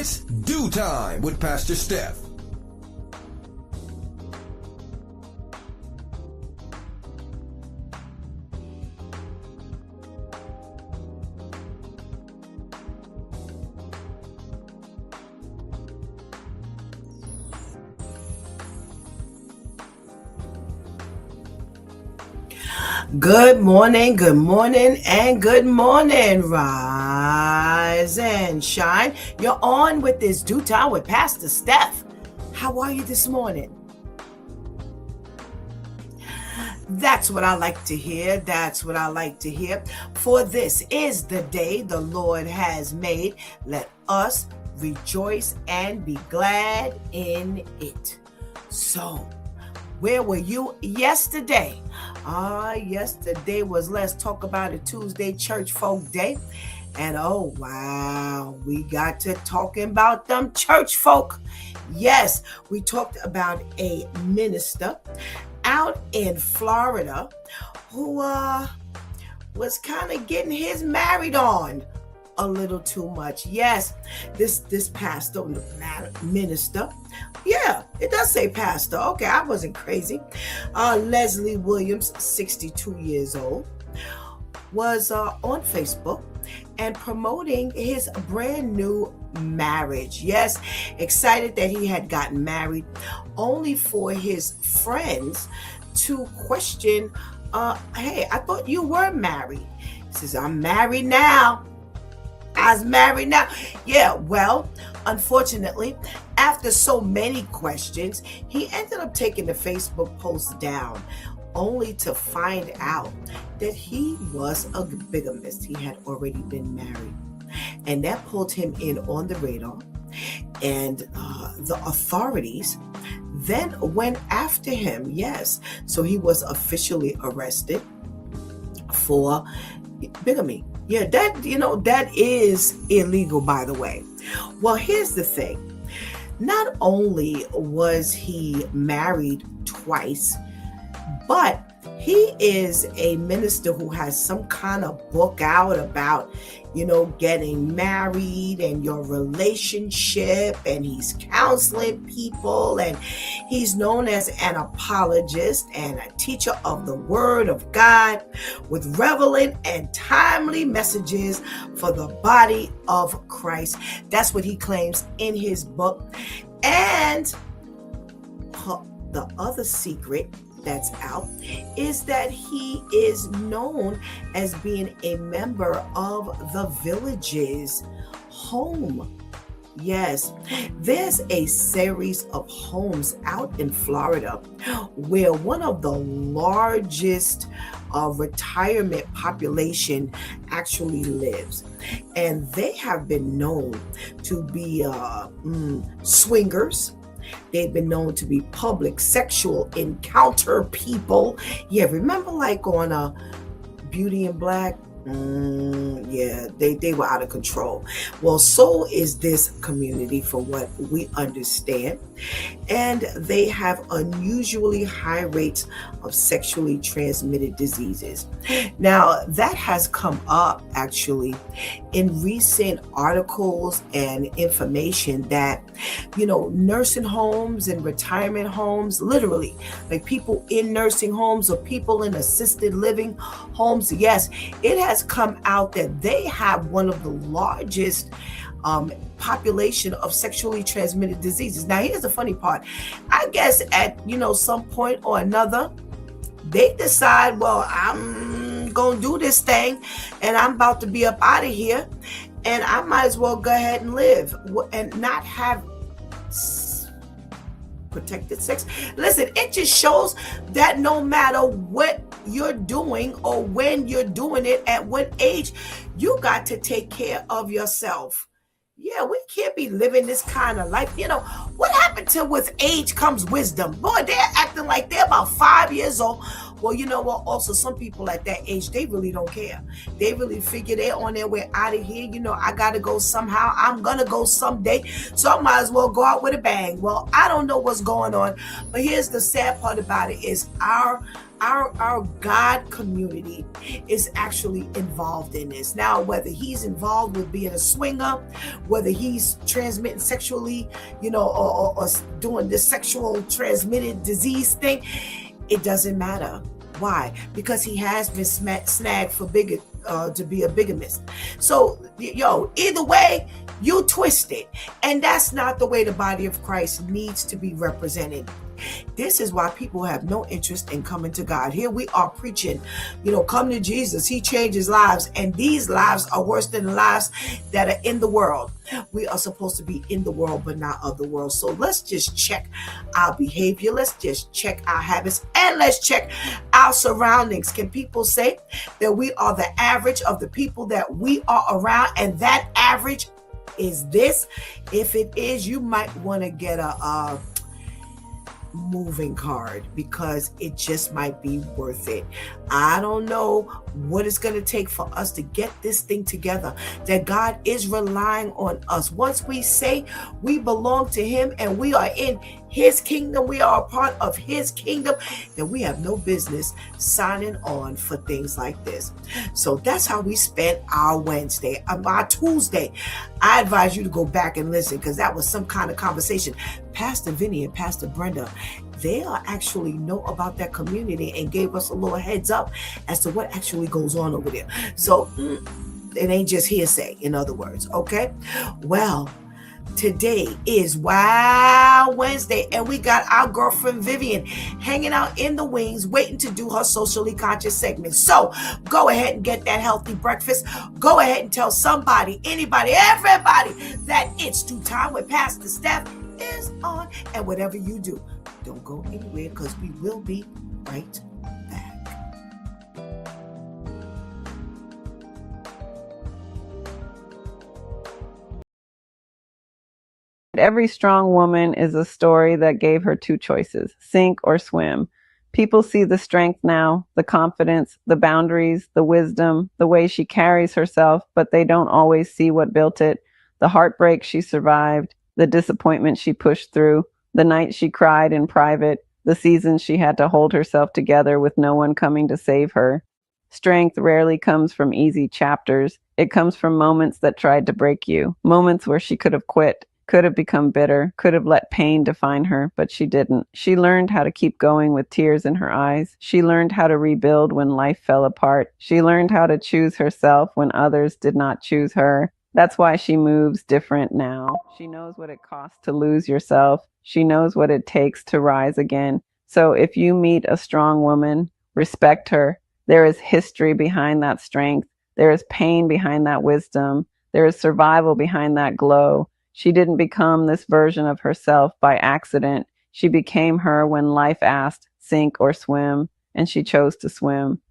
It's Do Time with Pastor Steph. Good morning, and good morning. Rise and shine. You're on with this Do Time with Pastor Steph. How are you this morning? That's what I like to hear. For this is the day the Lord has made. Let us rejoice and be glad in it. So, where were you yesterday? Yesterday was Let's Talk About It Tuesday Church Folk Day. And oh, wow, we got to talking about them church folk. Yes, we talked about a minister out in Florida who was kind of getting his married on a little too much. Yes, this pastor, minister. Yeah, it does say pastor. Okay, I wasn't crazy. Leslie Williams, 62 years old, was on Facebook and promoting his brand new marriage. Yes, excited that he had gotten married, only for his friends to question, hey, I thought you were married. He says, I'm married now. I was married now. Yeah, well, unfortunately, after so many questions, he ended up taking the Facebook post down, only to find out that he was a bigamist. He had already been married. And that pulled him in on the radar. And the authorities then went after him. Yes. So he was officially arrested for bigamy. Yeah, that is illegal, by the way. Well, here's the thing. Not only was he married twice, but he is a minister who has some kind of book out about, getting married and your relationship, and he's counseling people, and he's known as an apologist and a teacher of the Word of God with relevant and timely messages for the body of Christ. That's what he claims in his book. And the other secret that's out is that he is known as being a member of the Village's home. Yes, there's a series of homes out in Florida where one of the largest retirement population actually lives. And they have been known to be swingers. They've been known to be public sexual encounter people. Yeah, remember like on Beauty and Black? Yeah, they were out of control. Well, so is this community, from what we understand. And they have unusually high rates of sexually transmitted diseases. Now, that has come up actually in recent articles and information that, nursing homes and retirement homes, literally, like people in nursing homes or people in assisted living homes, yes, it has come out that they have one of the largest population of sexually transmitted diseases. Now, here's the funny part. I guess at, some point or another, they decide, well, I'm going to do this thing and I'm about to be up out of here, and I might as well go ahead and live and not have protected sex. Listen, it just shows that no matter what you're doing or when you're doing it, at what age, you got to take care of yourself. Yeah, we can't be living this kind of life. What happened to with age comes wisdom? Boy, they're acting like they're about 5 years old. Well, you know what? Also, some people at that age, they really don't care. They really figure they're on their way out of here. I got to go somehow. I'm going to go someday. So I might as well go out with a bang. Well, I don't know what's going on. But here's the sad part about it is our God community is actually involved in this. Now, whether he's involved with being a swinger, whether he's transmitting sexually, or doing this sexual transmitted disease thing, it doesn't matter. Why? Because he has been snagged for to be a bigamist. So, either way, you twist it. And that's not the way the body of Christ needs to be represented. This is why people have no interest in coming to God. Here we are preaching, come to Jesus. He changes lives. And these lives are worse than the lives that are in the world. We are supposed to be in the world, but not of the world. So let's just check our behavior. Let's just check our habits. And let's check our surroundings. Can people say that we are the average of the people that we are around? And that average is this? If it is, you might want to get a moving card, because it just might be worth it. I don't know what it's going to take for us to get this thing together, that God is relying on us. Once we say we belong to him and we are in his kingdom, we are a part of his kingdom, then we have no business signing on for things like this. So that's how we spent our Wednesday. Our Tuesday, I advise you to go back and listen, because that was some kind of conversation. Pastor Vinny and Pastor Brenda, they actually know about that community and gave us a little heads up as to what actually goes on over there. So it ain't just hearsay, in other words. Okay. Well, today is Wow Wednesday, and we got our girlfriend Vivian hanging out in the wings, waiting to do her socially conscious segment. So go ahead and get that healthy breakfast. Go ahead and tell somebody, anybody, everybody that it's DEW time with Pastor Steph is on. And whatever you do, don't go anywhere, because we will be right back. Every strong woman is a story that gave her two choices: sink or swim. People see the strength now, the confidence, the boundaries, the wisdom, the way she carries herself, but they don't always see what built it: the heartbreak she survived, the disappointment she pushed through, the night she cried in private, the seasons she had to hold herself together with no one coming to save her. Strength rarely comes from easy chapters. It comes from moments that tried to break you, moments where she could have quit, could have become bitter, could have let pain define her, but she didn't. She learned how to keep going with tears in her eyes. She learned how to rebuild when life fell apart. She learned how to choose herself when others did not choose her. That's why she moves different now. She knows what it costs to lose yourself. She knows what it takes to rise again. So if you meet a strong woman, respect her. There is history behind that strength. There is pain behind that wisdom. There is survival behind that glow. She didn't become this version of herself by accident. She became her when life asked, sink or swim, and she chose to swim.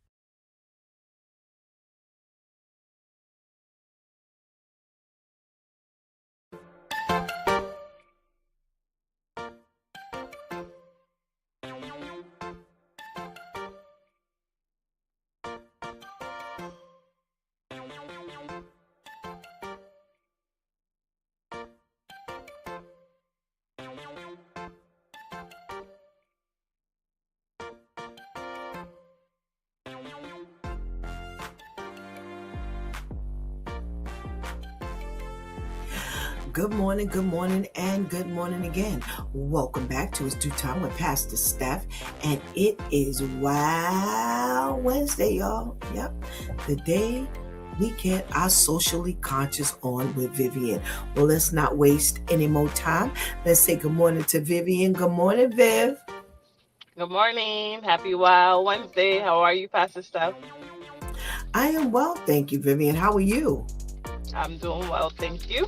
Good morning, and good morning again. Welcome back to It's DEW Time with Pastor Steph, and it is Wow Wednesday, y'all. Yep, the day we get our socially conscious on with Vivian. Well, let's not waste any more time. Let's say good morning to Vivian. Good morning, Viv. Good morning. Happy Wow Wednesday. How are you, Pastor Steph? I am well, thank you, Vivian. How are you? I'm doing well, thank you.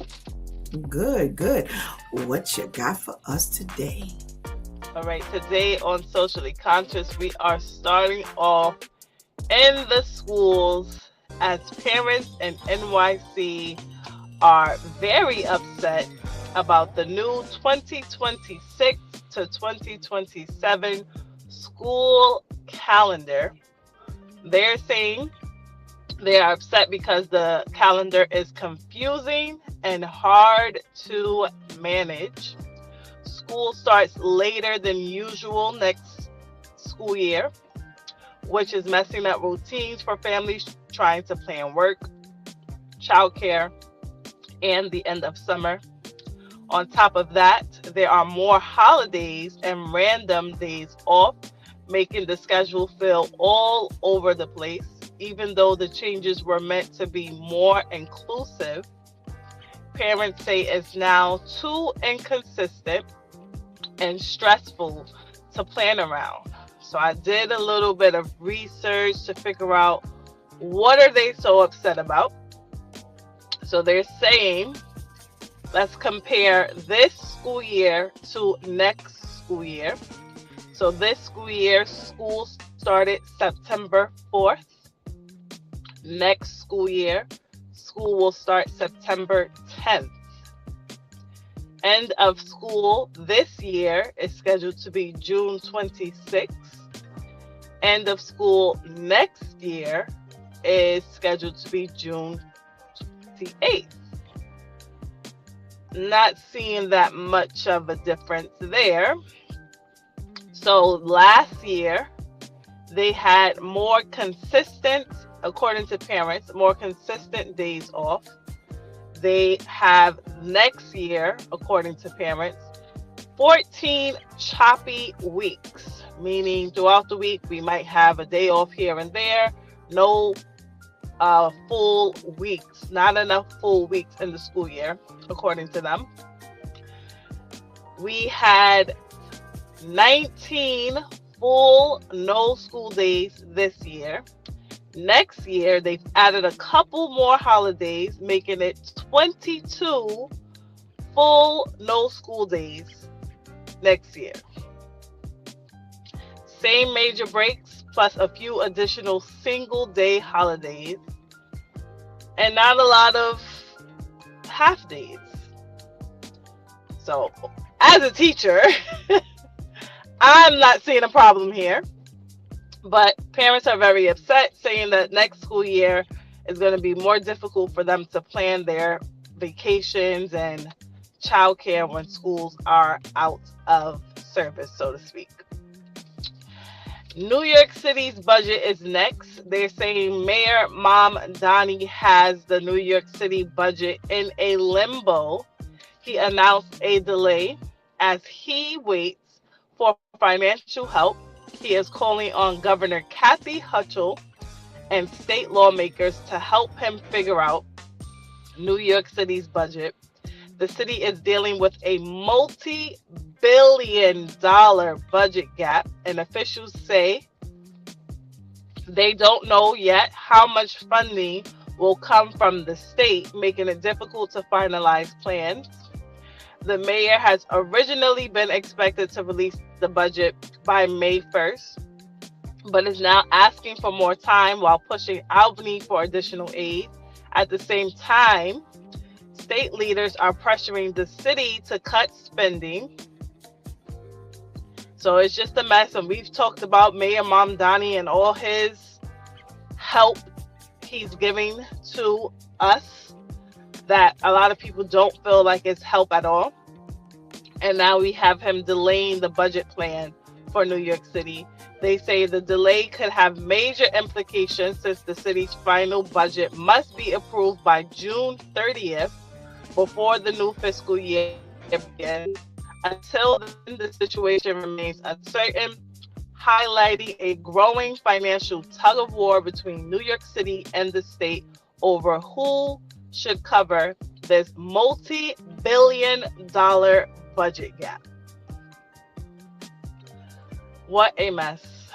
Good. What you got for us today? All right, today on Socially Conscious, we are starting off in the schools, as parents in NYC are very upset about the new 2026 to 2027 school calendar. They're saying they are upset because the calendar is confusing and hard to manage. School starts later than usual next school year, which is messing up routines for families trying to plan work, childcare, and the end of summer. On top of that, there are more holidays and random days off, making the schedule feel all over the place. Even though the changes were meant to be more inclusive, parents say it's now too inconsistent and stressful to plan around. So I did a little bit of research to figure out what are they so upset about. So they're saying, let's compare this school year to next school year. So this school year, school started September 4th. Next school year, school will start September 10th. End of school this year is scheduled to be June 26th. End of school next year is scheduled to be June 28th. Not seeing that much of a difference there. So last year, they had more consistent, according to parents, more consistent days off. They have next year, according to parents, 14 choppy weeks, meaning throughout the week, we might have a day off here and there. No full weeks, not enough full weeks in the school year, according to them. We had 19 full no school days this year. Next year, they've added a couple more holidays, making it 22 full no school days next year. Same major breaks, plus a few additional single day holidays, and not a lot of half days. So, as a teacher, I'm not seeing a problem here, but parents are very upset, saying that next school year is going to be more difficult for them to plan their vacations and childcare when schools are out of service, so to speak. New York City's budget is next. They're saying Mayor Mom Donnie has the New York City budget in a limbo. He announced a delay as he waits for financial help. He is calling on Governor Kathy Hochul and state lawmakers to help him figure out New York City's budget. The city is dealing with a multi-billion-dollar budget gap, and officials say they don't know yet how much funding will come from the state, making it difficult to finalize plans. The mayor has originally been expected to release the budget by May 1st, but is now asking for more time while pushing Albany for additional aid. At the same time, state leaders are pressuring the city to cut spending. So it's just a mess. And we've talked about Mayor Mamdani and all his help he's giving to us, that a lot of people don't feel like it's help at all. And now we have him delaying the budget plan for New York City. They say the delay could have major implications since the city's final budget must be approved by June 30th before the new fiscal year begins. Until then, the situation remains uncertain, highlighting a growing financial tug of war between New York City and the state over who should cover this multi-billion-dollar budget gap. What a mess.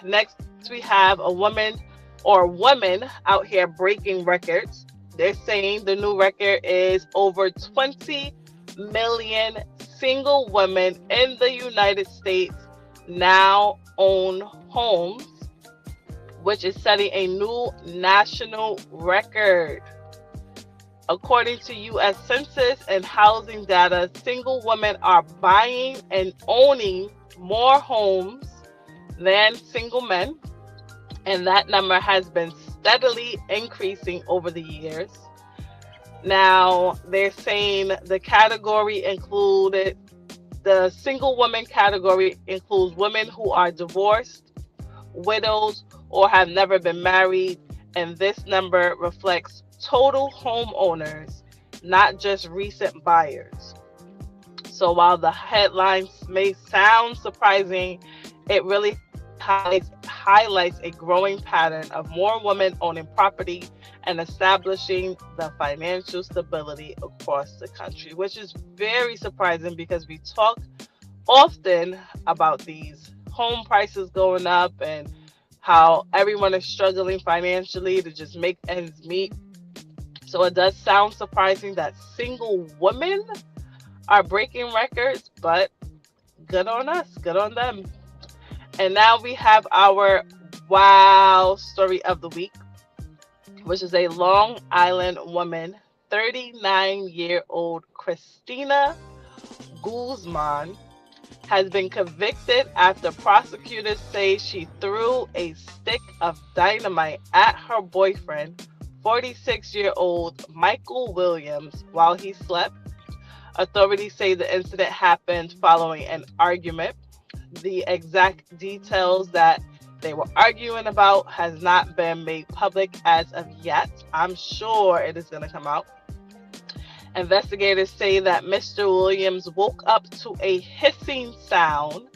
Next, we have a woman out here breaking records. They're saying the new record is over 20 million single women in the United States now own homes, which is setting a new national record. According to U.S. Census and housing data, single women are buying and owning more homes than single men, and that number has been steadily increasing over the years. Now, they're saying the single woman category includes women who are divorced, widows, or have never been married, and this number reflects total homeowners, not just recent buyers. So while the headlines may sound surprising, it really highlights a growing pattern of more women owning property and establishing the financial stability across the country, which is very surprising because we talk often about these home prices going up and how everyone is struggling financially to just make ends meet. So it does sound surprising that single women are breaking records, but good on us, good on them. And now we have our wow story of the week, which is a Long Island woman, 39-year-old Christina Guzman, has been convicted after prosecutors say she threw a stick of dynamite at her boyfriend, 46-year-old Michael Williams, while he slept. Authorities say the incident happened following an argument. The exact details that they were arguing about has not been made public as of yet. I'm sure it is going to come out. Investigators say that Mr. Williams woke up to a hissing sound.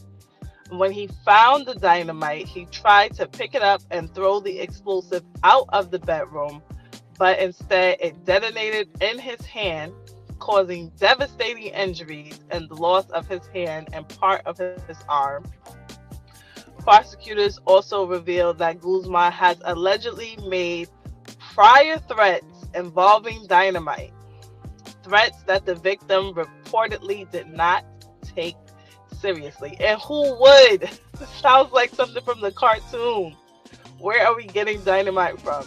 When he found the dynamite, he tried to pick it up and throw the explosive out of the bedroom, but instead it detonated in his hand, causing devastating injuries and the loss of his hand and part of his arm. Prosecutors also revealed that Guzman has allegedly made prior threats involving dynamite, threats that the victim reportedly did not take seriously. And who would? This sounds like something from the cartoon. Where are we getting dynamite from?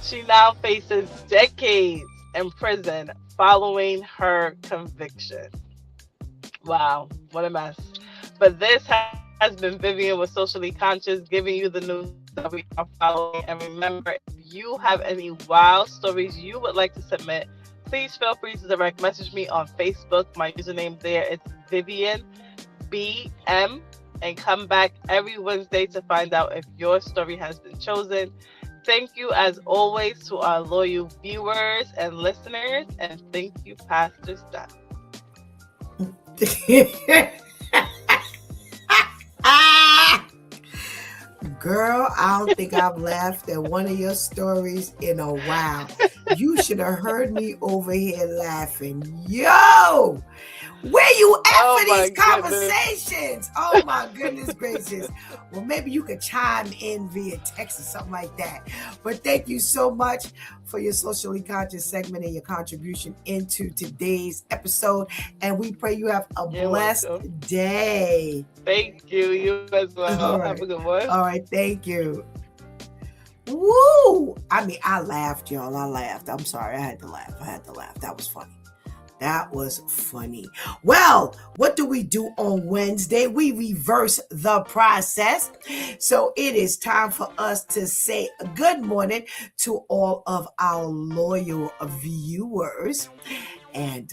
She now faces decades in prison following her conviction. Wow, what a mess. But this has been Vivian with Socially Conscious, giving you the news that we are following. And remember, if you have any wild stories you would like to submit, please feel free to direct message me on Facebook. My username there is Vivian BM, and come back every Wednesday to find out if your story has been chosen. Thank you, as always, to our loyal viewers and listeners, and thank you, Pastor Steph. Girl, I don't think I've laughed at one of your stories in a while. You should have heard me over here laughing. Yo! Where you at for these conversations? Oh my goodness gracious. Well, maybe you could chime in via text or something like that. But thank you so much for your Socially Conscious segment and your contribution into today's episode. And we pray you have a blessed day. Thank you. You as well. Right. Have a good one. All right. Thank you. Woo! I laughed, y'all. I laughed. I'm sorry. I had to laugh. That was funny. That was funny. Well, what do we do on Wednesday? We reverse the process. So it is time for us to say good morning to all of our loyal viewers. And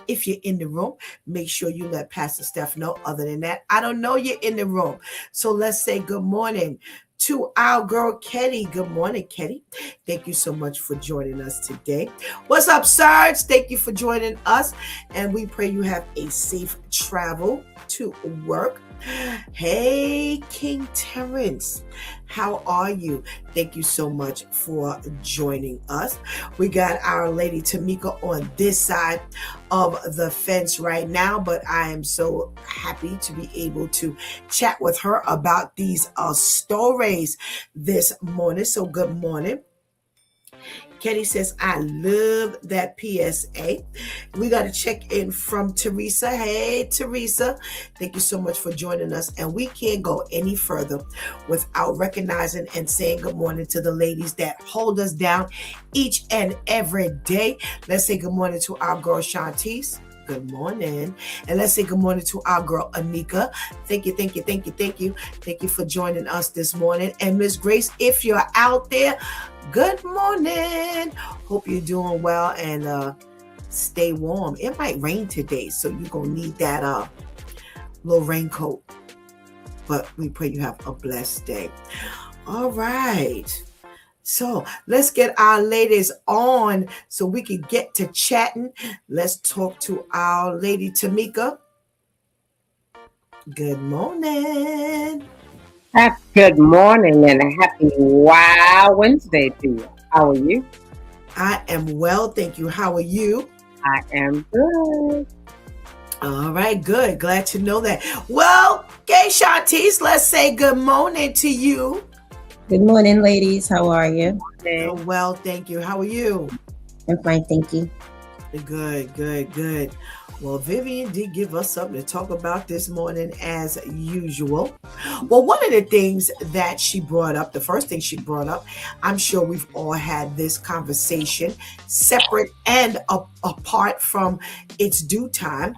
if you're in the room, make sure you let Pastor Steph know. Other than that, I don't know you're in the room. So let's say good morning to our girl, Ketty. Good morning, Ketty. Thank you so much for joining us today. What's up, Sarge? Thank you for joining us. And we pray you have a safe travel to work. Hey, King Terrence. How are you? Thank you so much for joining us. We got our lady Tamika on this side of the fence right now, but I am so happy to be able to chat with her about these stories this morning. So good morning. Kenny says, I love that PSA. We got to check in from Teresa. Hey, Teresa. Thank you so much for joining us. And we can't go any further without recognizing and saying good morning to the ladies that hold us down each and every day. Let's say good morning to our girl, Shantice. Good morning. And let's say good morning to our girl, Anika. Thank you. Thank you for joining us this morning. And Miss Grace, if you're out there, good morning. Hope you're doing well and stay warm. It might rain today, so you're going to need that little raincoat. But we pray you have a blessed day. All right. So let's get our ladies on so we can get to chatting. Let's talk to our lady Tamika. Good morning. Good morning and a happy Wow Wednesday to you. How are you? I am well, thank you. How are you? I am good. All right, good. Glad to know that. Well, okay, Shantice, let's say good morning to you. Good morning, ladies. How are you? Well, thank you. How are you? I'm fine, thank you. Good. Well, Vivian did give us something to talk about this morning as usual. Well, one of the things that she brought up, the first thing she brought up, I'm sure we've all had this conversation separate and apart from its due time,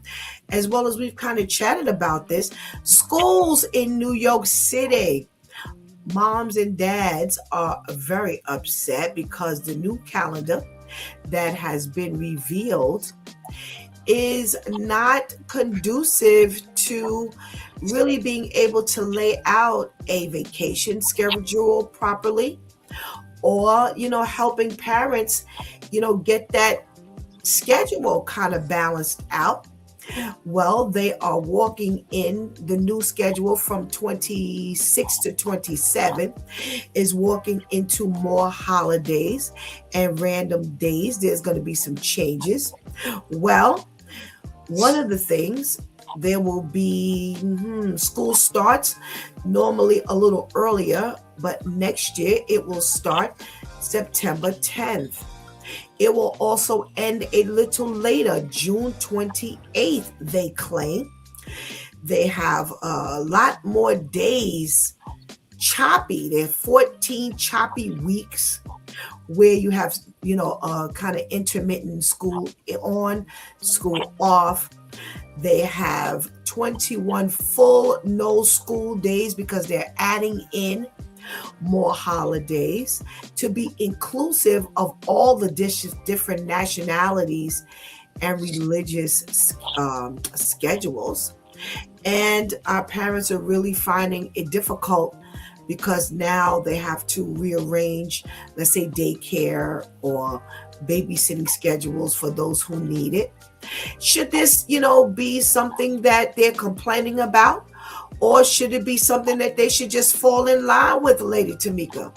as well as we've kind of chatted about this. Schools in New York City, moms and dads are very upset because the new calendar that has been revealed is not conducive to really being able to lay out a vacation schedule properly, or helping parents get that schedule kind of balanced out. Well, they are walking in the new schedule from 26 to 27 is walking into more holidays and random days. There's going to be some changes. Well, one of the things, there will be school starts normally a little earlier, but next year it will start September 10th. It will also end a little later, June 28th, they claim. They have a lot more days choppy. There are 14 choppy weeks where you have, kind of intermittent school on, school off. They have 21 full no school days because they're adding in more holidays to be inclusive of all the different nationalities and religious schedules. And our parents are really finding it difficult because now they have to rearrange, let's say, daycare or babysitting schedules for those who need it. Should this, be something that they're complaining about? Or should it be something that they should just fall in line with, Lady Tamika?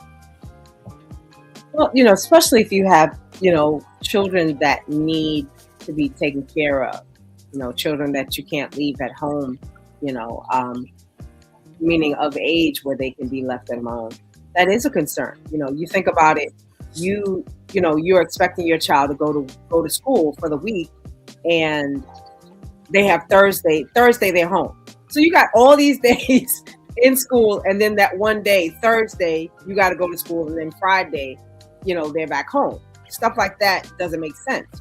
Well, especially if you have, children that need to be taken care of, children that you can't leave at home, meaning of age where they can be left alone. That is a concern. You think about it, you're expecting your child to go to school for the week, and they have Thursday they're home. So you got all these days in school, and then that one day, Thursday, you got to go to school, and then Friday, they're back home. Stuff like that doesn't make sense,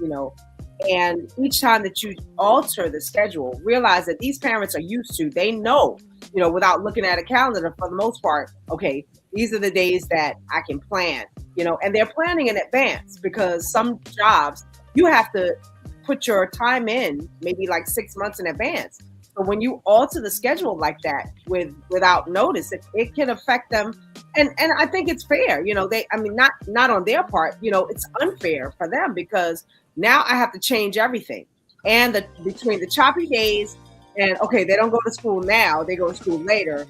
And each time that you alter the schedule, realize that these parents are used to, they know, without looking at a calendar for the most part, okay, these are the days that I can plan, and they're planning in advance because some jobs you have to put your time in maybe like 6 months in advance. So when you alter the schedule like that without notice, it can affect them. And I think it's fair, not on their part, it's unfair for them because now I have to change everything. And between the choppy days and, okay, they don't go to school now, they go to school later,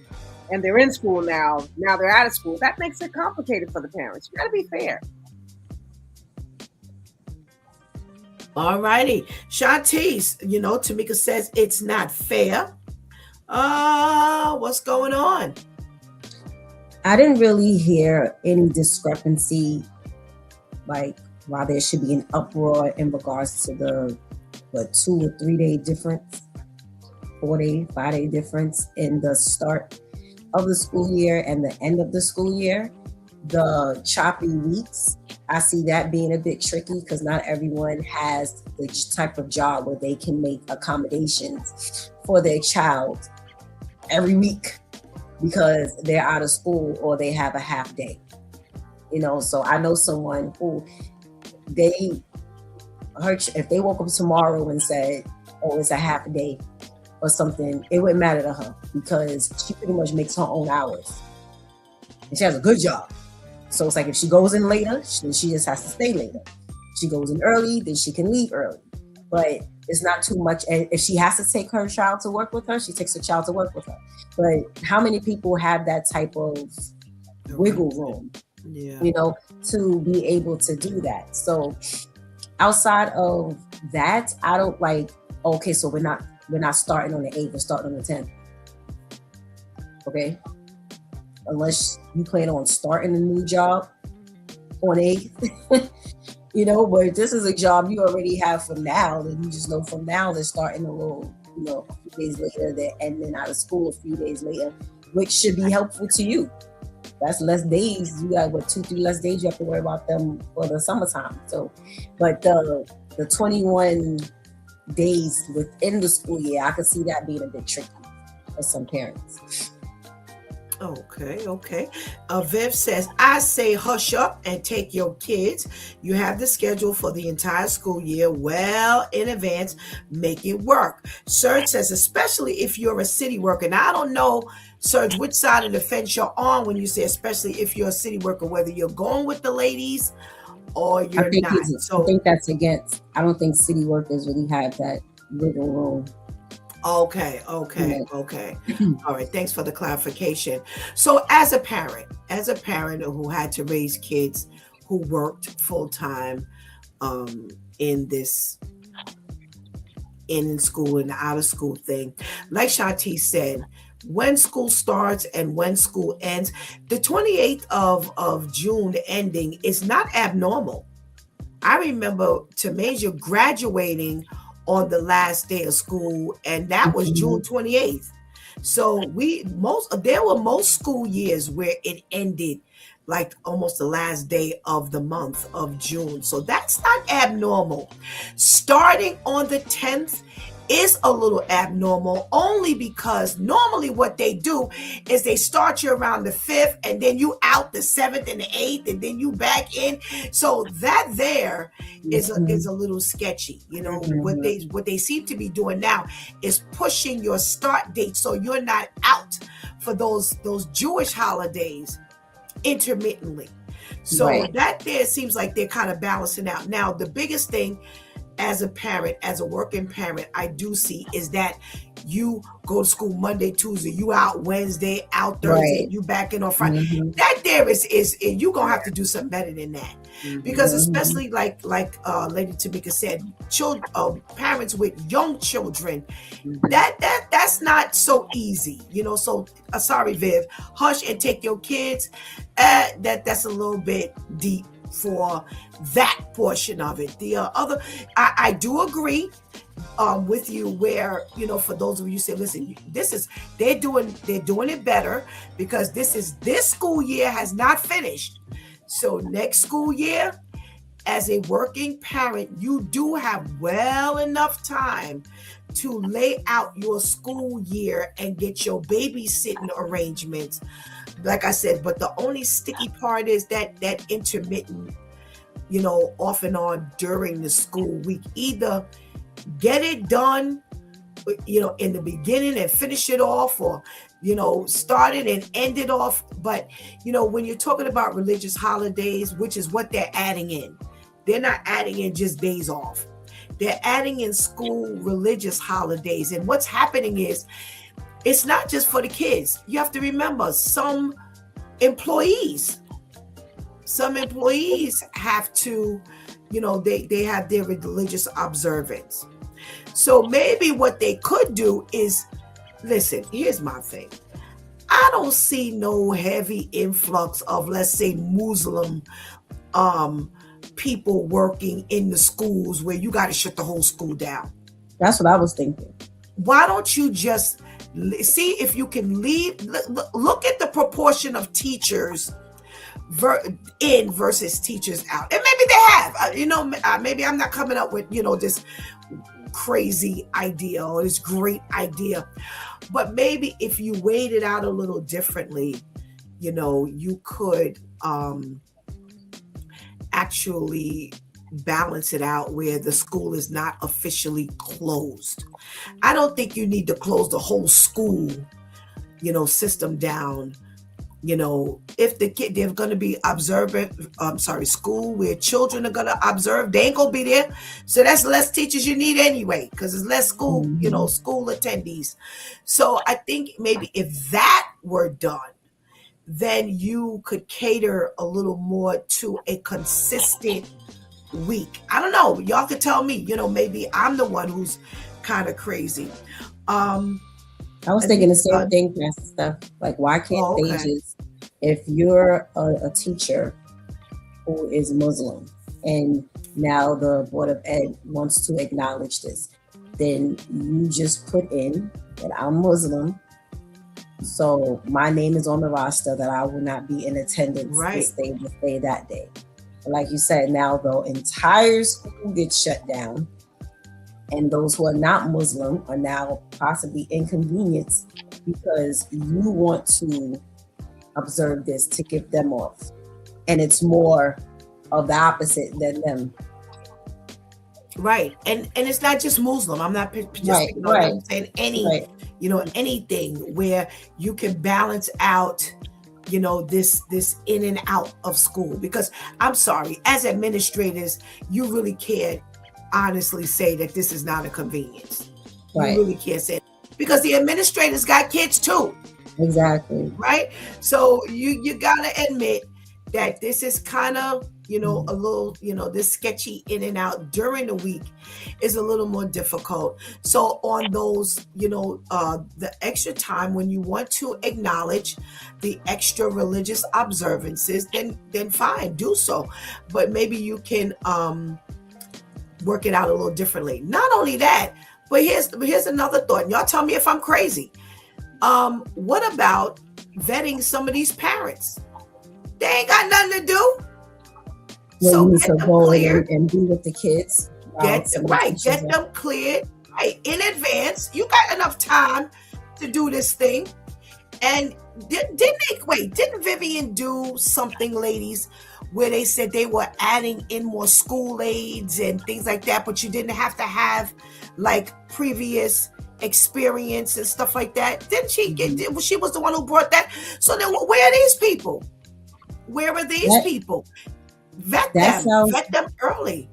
and they're in school now they're out of school. That makes it complicated for the parents. You got to be fair. All righty. Shantice, Tamika says it's not fair. What's going on? I didn't really hear any discrepancy, like why there should be an uproar in regards to the 2 or 3 day difference, 4 day, 5 day difference in the start of the school year and the end of the school year. The choppy weeks, I see that being a bit tricky because not everyone has the type of job where they can make accommodations for their child every week because they're out of school or they have a half day. So I know someone who if they woke up tomorrow and said, oh, it's a half day or something, it wouldn't matter to her because she pretty much makes her own hours. And she has a good job. So it's like if she goes in later, then she just has to stay later. If she goes in early, then she can leave early. But it's not too much. And if she has to take her child to work with her, she takes her child to work with her. But how many people have that type of wiggle room, to be able to do that? So outside of that, I don't okay, so we're not starting on the 8th, we're starting on the 10th. Okay? Unless you plan on starting a new job on 8th. But this is a job you already have from now, and you just know from now they're starting a little, a few days later, they're ending out of school a few days later, which should be helpful to you. That's less days. You got 2-3 less days you have to worry about them for the summertime. So, but the 21 days within the school year, I could see that being a bit tricky for some parents. Okay. Viv says, I say hush up and take your kids. You have the schedule for the entire school year well in advance. Make it work. Serge says, especially if you're a city worker. Now, I don't know, Serge, which side of the fence you're on when you say especially if you're a city worker, whether you're going with the ladies or you're not. I think that's against. I don't think city workers really have that wiggle room. Okay. All right. Thanks for the clarification. So as a parent who had to raise kids who worked full time in school and the out of school thing, like Shanti said, when school starts and when school ends, the 28th of June ending is not abnormal. I remember Tamasia graduating on the last day of school, and that was June 28th. So there were most school years where it ended like almost the last day of the month of June. So that's not abnormal. Starting on the 10th is a little abnormal, only because normally what they do is they start you around the 5th and then you out the 7th and the 8th and then you back in. So that there is a little sketchy. What they seem to be doing now is pushing your start date so you're not out for those Jewish holidays intermittently. So that there seems like they're kind of balancing out. Now, the biggest thing as a parent, as a working parent, I do see is that you go to school Monday, Tuesday, you out Wednesday, out Thursday, you back in on Friday. That there is you gonna have to do something better than that, because especially like Lady Tamika said, parents with young children, that's not so easy, So sorry, Viv, hush and take your kids. That's a little bit deep for that portion of it. The other, I do agree with you where, for those of you say, listen, they're doing it better because this school year has not finished. So next school year, as a working parent, you do have well enough time to lay out your school year and get your babysitting arrangements. Like I said, but the only sticky part is that intermittent, off and on during the school week. Either get it done, in the beginning and finish it off, or, start it and end it off. But, when you're talking about religious holidays, which is what they're adding in, they're not adding in just days off. They're adding in school religious holidays. And what's happening is, it's not just for the kids. You have to remember, some employees have to, they have their religious observance. So maybe what they could do is, listen, here's my thing. I don't see no heavy influx of, let's say, Muslim people working in the schools where you got to shut the whole school down. That's what I was thinking. Why don't you just see if you can look at the proportion of teachers in versus teachers out. And maybe they have, maybe I'm not coming up with, this crazy idea or this great idea, but maybe if you weighed it out a little differently, you could actually balance it out where the school is not officially closed. I don't think you need to close the whole school, system down. If the kid, they're going to be school where children are going to observe, they ain't going to be there. So that's less teachers you need anyway, because it's less school, school attendees. So I think maybe if that were done, then you could cater a little more to a consistent week. I don't know. Y'all could tell me, maybe I'm the one who's kind of crazy. I was thinking the same thing, Pastor Steph. Like, why can't they just, if you're a teacher who is Muslim and now the Board of Ed wants to acknowledge this, then you just put in that I'm Muslim, so my name is on the roster that I will not be in attendance this day that day. But like you said, now the entire school gets shut down, and those who are not Muslim are now possibly inconvenienced because you want to observe this to give them off. And it's more of the opposite than them. Right. And it's not just Muslim. I'm not just I'm saying any, anything where you can balance out, this in and out of school. Because I'm sorry, as administrators, you really can't honestly say that this is not a convenience. You really can't say it because the administrators got kids too. Exactly. Right. So you gotta admit that this is kind of, a little, this sketchy in and out during the week is a little more difficult. So on those, the extra time when you want to acknowledge the extra religious observances, then fine, do so. But maybe you can work it out a little differently. Not only that, but here's another thought. Y'all tell me if I'm crazy. What about vetting some of these parents? They ain't got nothing to do. Well, So you need get to them go cleared. and be with the kids. Get them cleared in advance. You got enough time to do this thing. And didn't Vivian do something, ladies, where they said they were adding in more school aids and things like that, but you didn't have to have like previous experience and stuff like that? Didn't she she was the one who brought that? So then where are these people? Where are these people? Vet them early.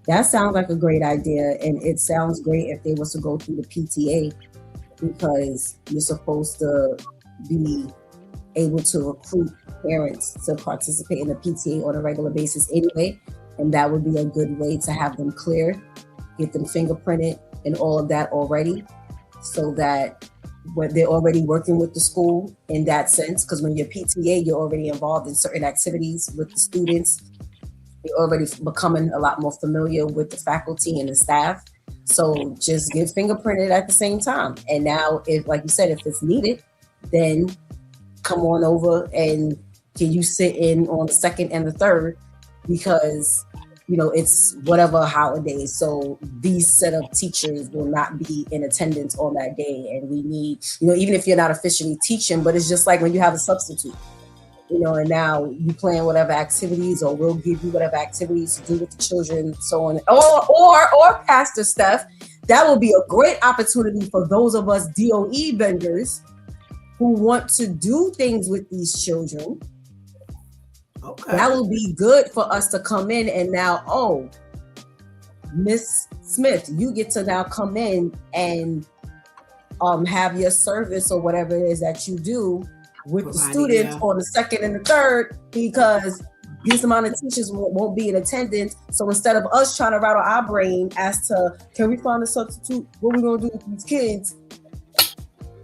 That sounds like a great idea, and it sounds great if they was to go through the PTA, because you're supposed to be able to recruit parents to participate in the PTA on a regular basis anyway, and that would be a good way to have them cleared, get them fingerprinted and all of that already, so that when they're already working with the school in that sense, because when you're PTA, you're already involved in certain activities with the students. You're already becoming a lot more familiar with the faculty and the staff. So just get fingerprinted at the same time. And now, if, like you said, if it's needed, then come on over and can you sit in on the second and the third, because it's whatever holiday. So these set of teachers will not be in attendance on that day. And we need, even if you're not officially teaching, but it's just like when you have a substitute, and now you plan whatever activities, or we'll give you whatever activities to do with the children, so on. Or Pastor Steph, that will be a great opportunity for those of us DOE vendors who want to do things with these children. Okay. That will be good for us to come in and now, Miss Smith, you get to now come in and have your service or whatever it is that you do with the students on the second and the third, because this amount of teachers won't be in attendance. So instead of us trying to rattle our brain as to, can we find a substitute? What are we going to do with these kids?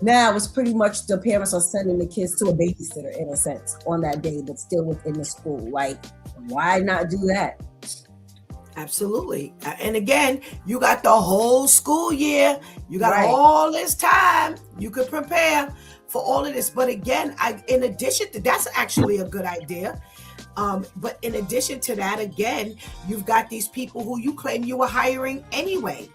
Now it's pretty much the parents are sending the kids to a babysitter in a sense on that day, but still within the school. Like, why not do that? Absolutely. And again, you got the whole school year. You got all this time. You could prepare for all of this. But again, in addition to that's actually a good idea. But in addition to that, again, you've got these people who you claim you were hiring anyway.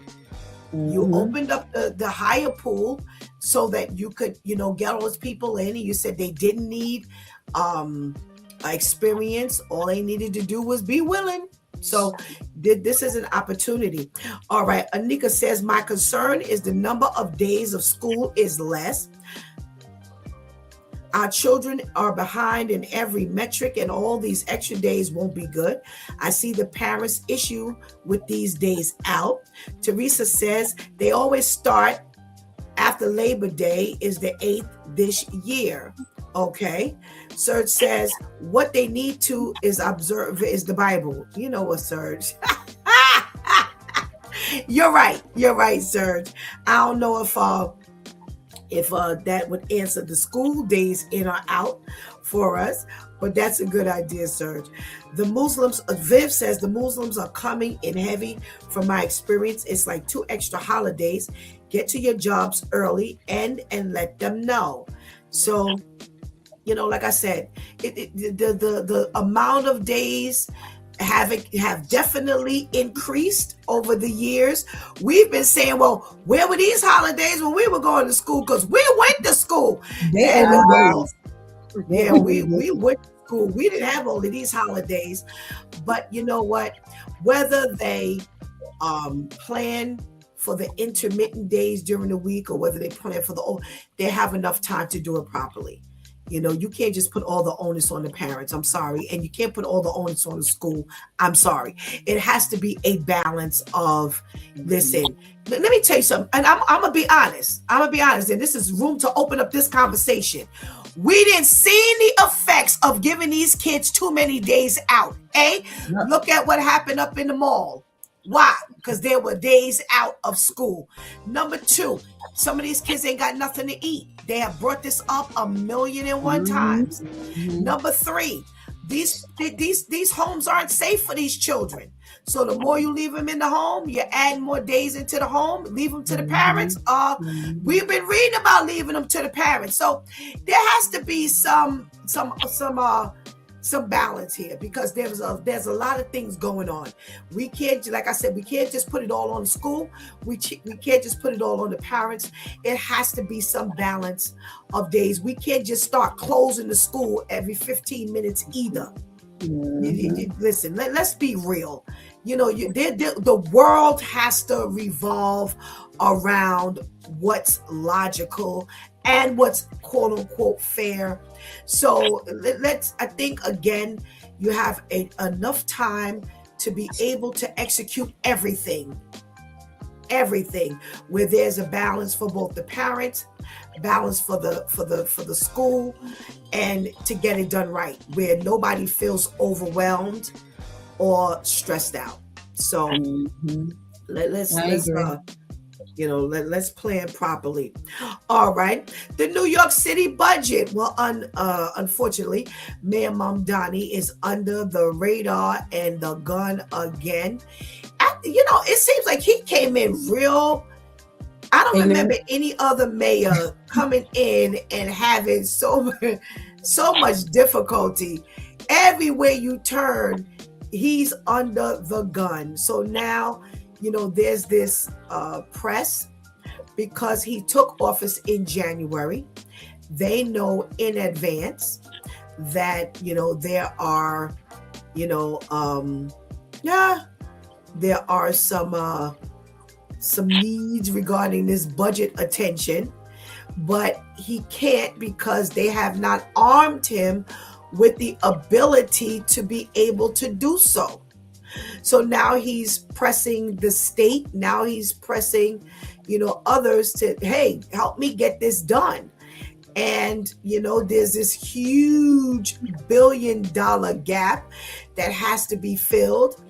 You opened up the hire pool so that you could, get all those people in, and you said they didn't need experience. All they needed to do was be willing. So this is an opportunity. All right. Anika says, my concern is the number of days of school is less. Our children are behind in every metric, and all these extra days won't be good. I see the parents' issue with these days out. Teresa says they always start after Labor Day is the 8th this year. Okay. Serge says what they need to is observe is the Bible. You know what, Serge? You're right. You're right, Serge. I don't know if that would answer the school days in or out for us, but that's a good idea, Serge. The Muslims, Viv says the Muslims are coming in heavy. From my experience, it's like 2 extra holidays. Get to your jobs early and let them know. So, like I said, the amount of days have definitely increased over the years. We've been saying, well, where were these holidays when we were going to school? Because we went to school. We went to school. We didn't have all of these holidays. But you know what? Whether they plan for the intermittent days during the week or whether they plan for they have enough time to do it properly. You can't just put all the onus on the parents. I'm sorry. And you can't put all the onus on the school. I'm sorry. It has to be a balance of, listen, let me tell you something. And I'm going to be honest. And this is room to open up this conversation. We didn't see the effects of giving these kids too many days out. Look at what happened up in the mall. Why? Because there were days out of school. Number 2, some of these kids ain't got nothing to eat. They have brought this up 1,000,001 times. Number 3, these homes aren't safe for these children. So the more you leave them in the home, you add more days into the home, leave them to the parents. We've been reading about leaving them to the parents. So there has to be some balance here, because there's a lot of things going on. We can't, like I said, we can't just put it all on the school. We can't just put it all on the parents. It has to be some balance of days. We can't just start closing the school every 15 minutes either. Listen, let's be real. The world has to revolve around what's logical and what's quote unquote fair. So I think again, you have enough time to be able to execute everything where there's a balance for both the parents, balance for the school, and to get it done right, where nobody feels overwhelmed or stressed out. So let's plan properly. All right. The New York City budget. Well, unfortunately, Mayor Mamdani is under the radar and the gun again. It seems like he came in real. I don't remember any other mayor coming in and having so much difficulty. Everywhere you turn, he's under the gun. So now, there's this press because he took office in January. They know in advance that, there are, there are some needs regarding this budget attention, but he can't because they have not armed him with the ability to be able to do so. So now he's pressing the state. Now he's pressing, others to, hey, help me get this done. And, there's this huge $1 billion gap that has to be filled.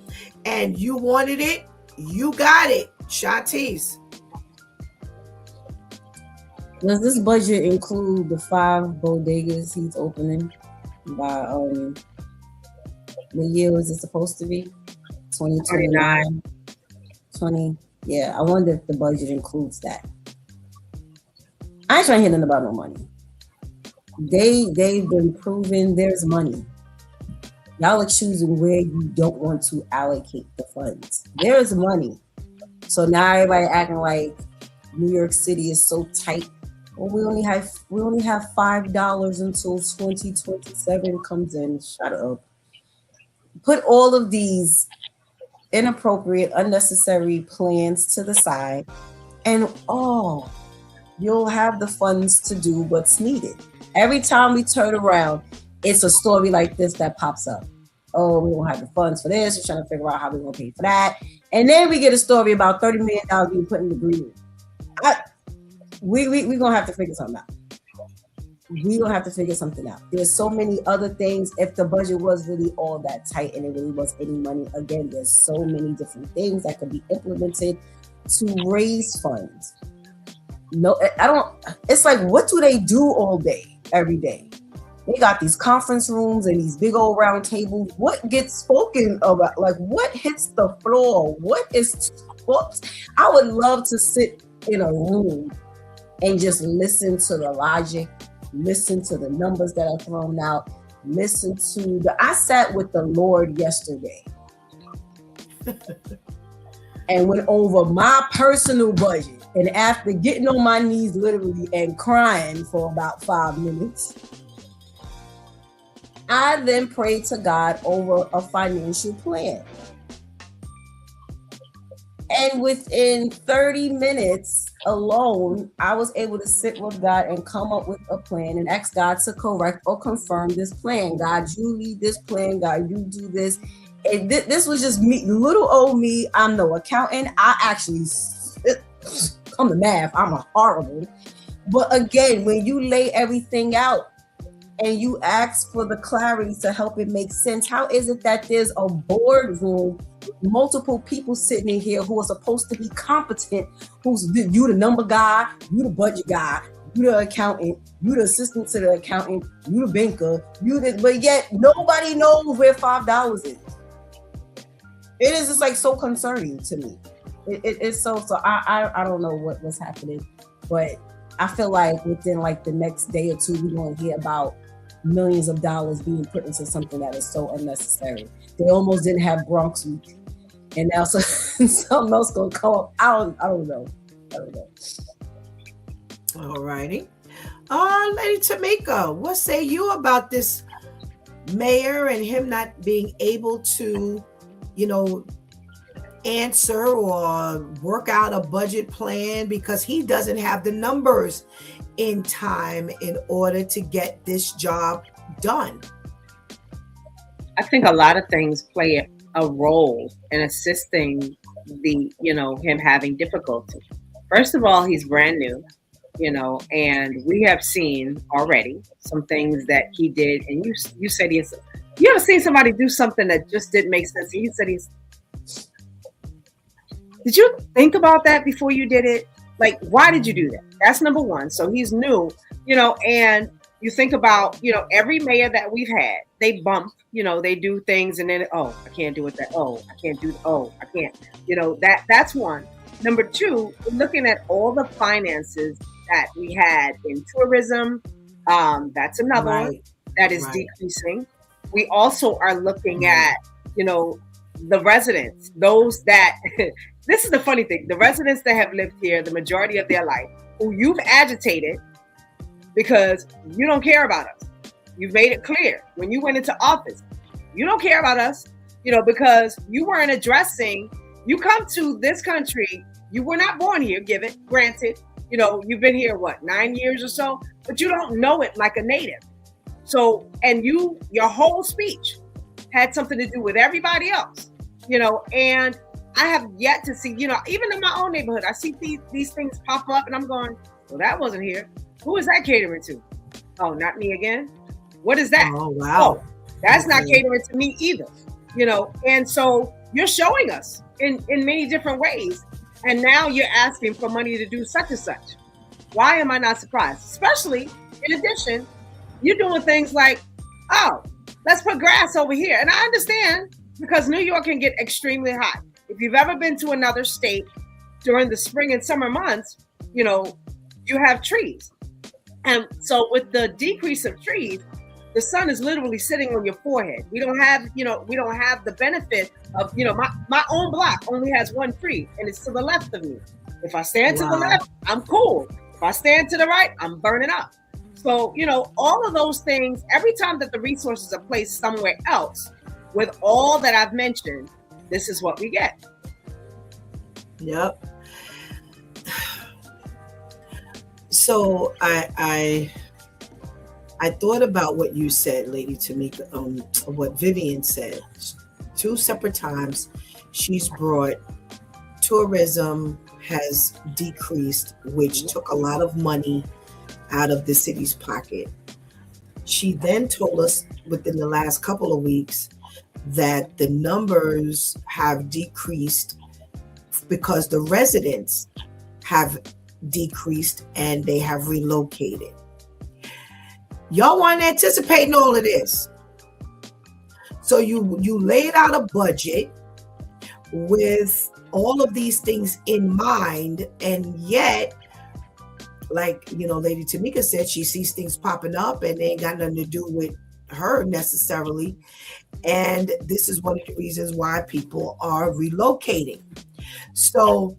And you wanted it, you got it. Shantice. Does this budget include the 5 bodegas he's opening by what year was it supposed to be? 2029. 20. Yeah, I wonder if the budget includes that. I ain't trying to hear nothing about no money. They've been proving there's money. Y'all are choosing where you don't want to allocate the funds. There is money. So now everybody acting like New York City is so tight. Well, we only have $5 until 2027 comes in. Shut up. Put all of these inappropriate, unnecessary plans to the side, and you'll have the funds to do what's needed. Every time we turn around, it's a story like this that pops up. Oh, we don't have the funds for this. We're trying to figure out how we're going to pay for that. And then we get a story about $30 million being put in the agreement. We're going to have to figure something out. We're going to have to figure something out. There's so many other things. If the budget was really all that tight and it really was any money, again, there's so many different things that could be implemented to raise funds. No, I don't. It's like, what do they do all day, every day? They got these conference rooms and these big old round tables. What gets spoken about? Like, what hits the floor? What is? I would love to sit in a room and just listen to the logic, listen to the numbers that are thrown out, listen to I sat with the Lord yesterday and went over my personal budget. And after getting on my knees literally and crying for about 5 minutes, I then prayed to God over a financial plan. And within 30 minutes alone, I was able to sit with God and come up with a plan and ask God to correct or confirm this plan. God, you lead this plan. God, you do this. And this was just me, little old me. I'm no accountant. I actually come to math. I'm a horrible. But again, when you lay everything out and you ask for the clarity to help it make sense, how is it that there's a boardroom, multiple people sitting in here who are supposed to be competent, you the number guy, you the budget guy, you the accountant, you the assistant to the accountant, you the banker, but yet nobody knows where $5 is. It is just like so concerning to me. It's so I don't know what's happening, but I feel like within like the next day or two, we're going to hear about millions of dollars being put into something that is so unnecessary. They almost didn't have Bronx Week, and now something else going to come up. I don't know. All righty. Lady Tamika, what say you about this mayor and him not being able to, answer or work out a budget plan because he doesn't have the numbers in time in order to get this job done? I think a lot of things play a role in assisting him having difficulty. First of all, he's brand new, and we have seen already some things that he did. And you said you ever seen somebody do something that just didn't make sense? And you said did you think about that before you did it? Like, why did you do that? That's number one. So he's new, and you think about, every mayor that we've had, they bump, they do things and then, I can't do it. I can't do, I can't, that's one. Number two, we're looking at all the finances that we had in tourism. That's another one that is decreasing. We also are looking at, the residents, those that, this is the funny thing, the residents that have lived here the majority of their life, who you've agitated because you don't care about us. You've made it clear when you went into office, you don't care about us, because you weren't addressing, you come to this country, you were not born here, granted, you've been here, 9 years or so, but you don't know it like a native. So, and your whole speech had something to do with everybody else, and I have yet to see, even in my own neighborhood, I see these things pop up and I'm going, well, that wasn't here. Who is that catering to? Oh, not me again. What is that? Oh, wow. Oh, that's not catering to me either, and so you're showing us in many different ways. And now you're asking for money to do such and such. Why am I not surprised? Especially, in addition, you're doing things like, let's put grass over here. And I understand because New York can get extremely hot. If you've ever been to another state during the spring and summer months, you have trees. And so with the decrease of trees, the sun is literally sitting on your forehead. We don't have the benefit of, my own block only has one tree, and it's to the left of me. If I stand to the left, I'm cool. If I stand to the right, I'm burning up. So, all of those things, every time that the resources are placed somewhere else, with all that I've mentioned, this is what we get. Yep. So I thought about what you said, Lady Tamika, what Vivian said. 2 separate times she's brought tourism has decreased, which took a lot of money out of the city's pocket. She then told us within the last couple of weeks that the numbers have decreased because the residents have decreased and they have relocated. Y'all weren't anticipating all of this. So you laid out a budget with all of these things in mind, and yet, like, Lady Tamika said, she sees things popping up and they ain't got nothing to do with her necessarily. And this is one of the reasons why people are relocating. So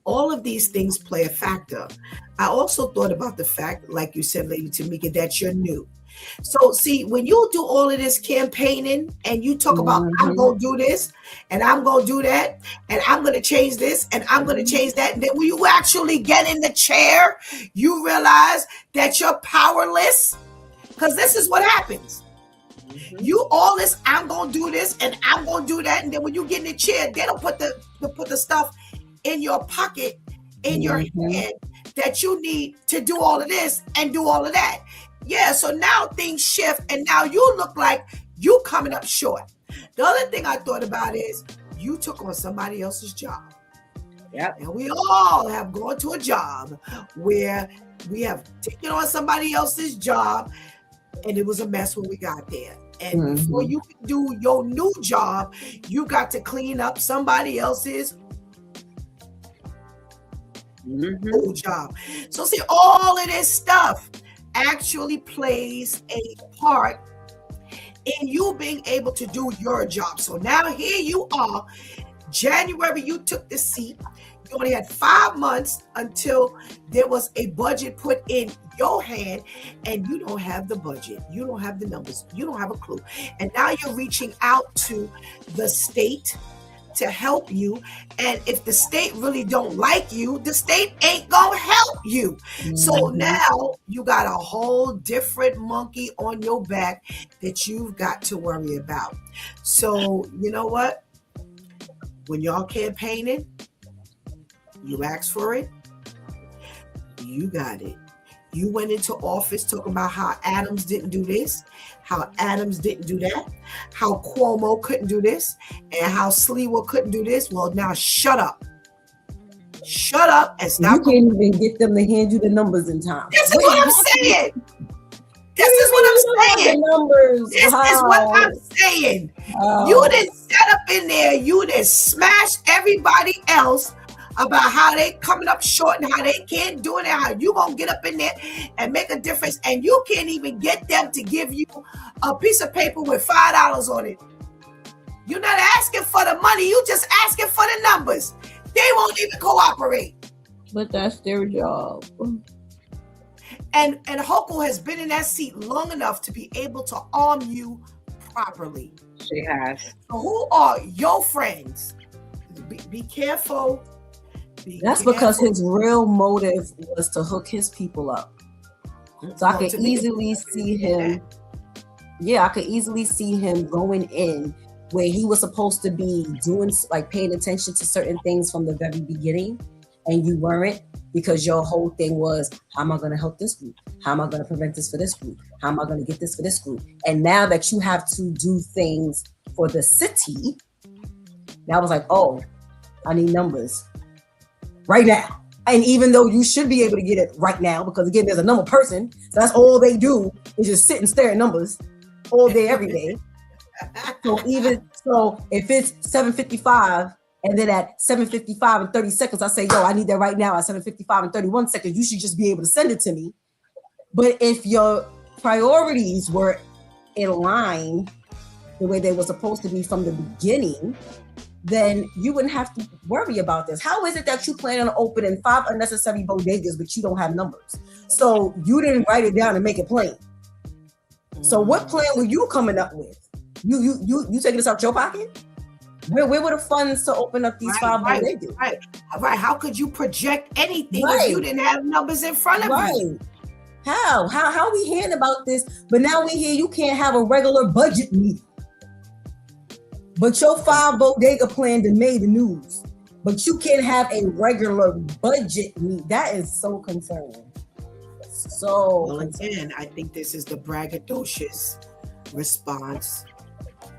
all of these things play a factor. I also thought about the fact, like you said, Lady Tamika, that you're new. So see, when you do all of this campaigning and you talk about, I'm going to do this and I'm going to do that and I'm going to change this and I'm going to change that. And then when you actually get in the chair, you realize that you're powerless, because this is what happens. You all this, I'm going to do this and I'm going to do that. And then when you get in the chair, they don't put the stuff in your pocket, in your hand that you need to do all of this and do all of that. Yeah, so now things shift and now you look like you coming up short. The other thing I thought about is you took on somebody else's job. Yep. And we all have gone to a job where we have taken on somebody else's job and it was a mess when we got there. And before you can do your new job, you got to clean up somebody else's old job. So see, all of this stuff actually plays a part in you being able to do your job. So now here you are, January, you took the seat. You only had 5 months until there was a budget put in your hand, and you don't have the budget. You don't have the numbers. You don't have a clue. And now you're reaching out to the state to help you. And if the state really don't like you, the state ain't gonna help you. So now you got a whole different monkey on your back that you've got to worry about. So you know what? When y'all campaigning, you asked for it, you got it. You went into office talking about how Adams didn't do this, how Adams didn't do that, how Cuomo couldn't do this, and how Sliwa couldn't do this. Well, now shut up. Shut up and stop. You can't even get them to hand you the numbers in time. This is what I'm saying. This is what I'm saying. Numbers. This is what I'm saying. You didn't set up in there. You didn't smash everybody else about how they coming up short and how they can't do it and how you gonna get up in there and make a difference, and you can't even get them to give you a piece of paper with $5 on it. You're not asking for the money, you just asking for the numbers. They won't even cooperate. But that's their job. And Hochul has been in that seat long enough to be able to arm you properly. She has. So who are your friends? Be careful. That's because his real motive was to hook his people up. So I could easily see him. Yeah, I could easily see him going in where he was supposed to be doing, like, paying attention to certain things from the very beginning, and you weren't, because your whole thing was, how am I going to help this group? How am I going to prevent this for this group? How am I going to get this for this group? And now that you have to do things for the city, now I was like, oh, I need numbers right now. And even though you should be able to get it right now, because again, there's a number person, so that's all they do is just sit and stare at numbers all day, every day. So if it's 7:55 and then at 7:55 and 30 seconds, I say, yo, I need that right now at 7:55 and 31 seconds, you should just be able to send it to me. But if your priorities were in line the way they were supposed to be from the beginning, then you wouldn't have to worry about this. How is it that you plan on opening 5 unnecessary bodegas, but you don't have numbers? So you didn't write it down and make it plain. So what plan were you coming up with? You taking this out your pocket? Where were the funds to open up these 5 bodegas? Right. How could you project anything if you didn't have numbers in front of you? How we hearing about this? But now we hear you can't have a regular budget meeting. But your 5 bodega plan that made the news. But you can't have a regular budget meeting. That is so concerning. Again, I think this is the braggadocious response.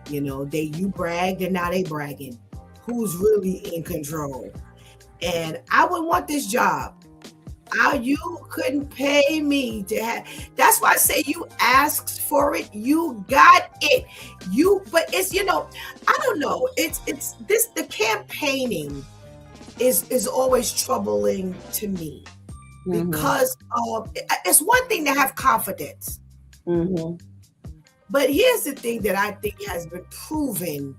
You know, you bragged and now they bragging. Who's really in control? And I would want this job. You couldn't pay me to have. That's why I say you asked for it. You got it. But it's, I don't know. It's this. The campaigning is always troubling to me because it's one thing to have confidence. But here's the thing that I think has been proven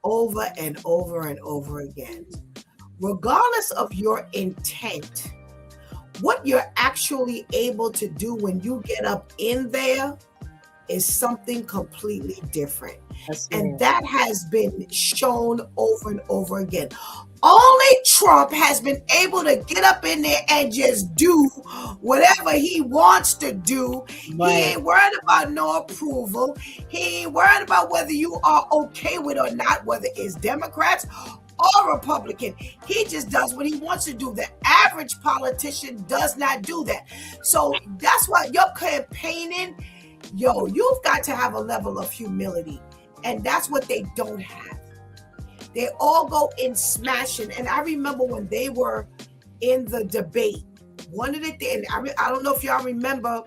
over and over and over again. Regardless of your intent, what you're actually able to do when you get up in there is something completely different. And that has been shown over and over again. Only Trump has been able to get up in there and just do whatever he wants to do. Right. He ain't worried about no approval. He ain't worried about whether you are okay with it or not, whether it's Democrats or Republican. He just does what he wants to do. The average politician does not do that. So that's why you're campaigning. You've got to have a level of humility. And that's what they don't have. They all go in smashing. And I remember when they were in the debate, one of the things, I don't know if y'all remember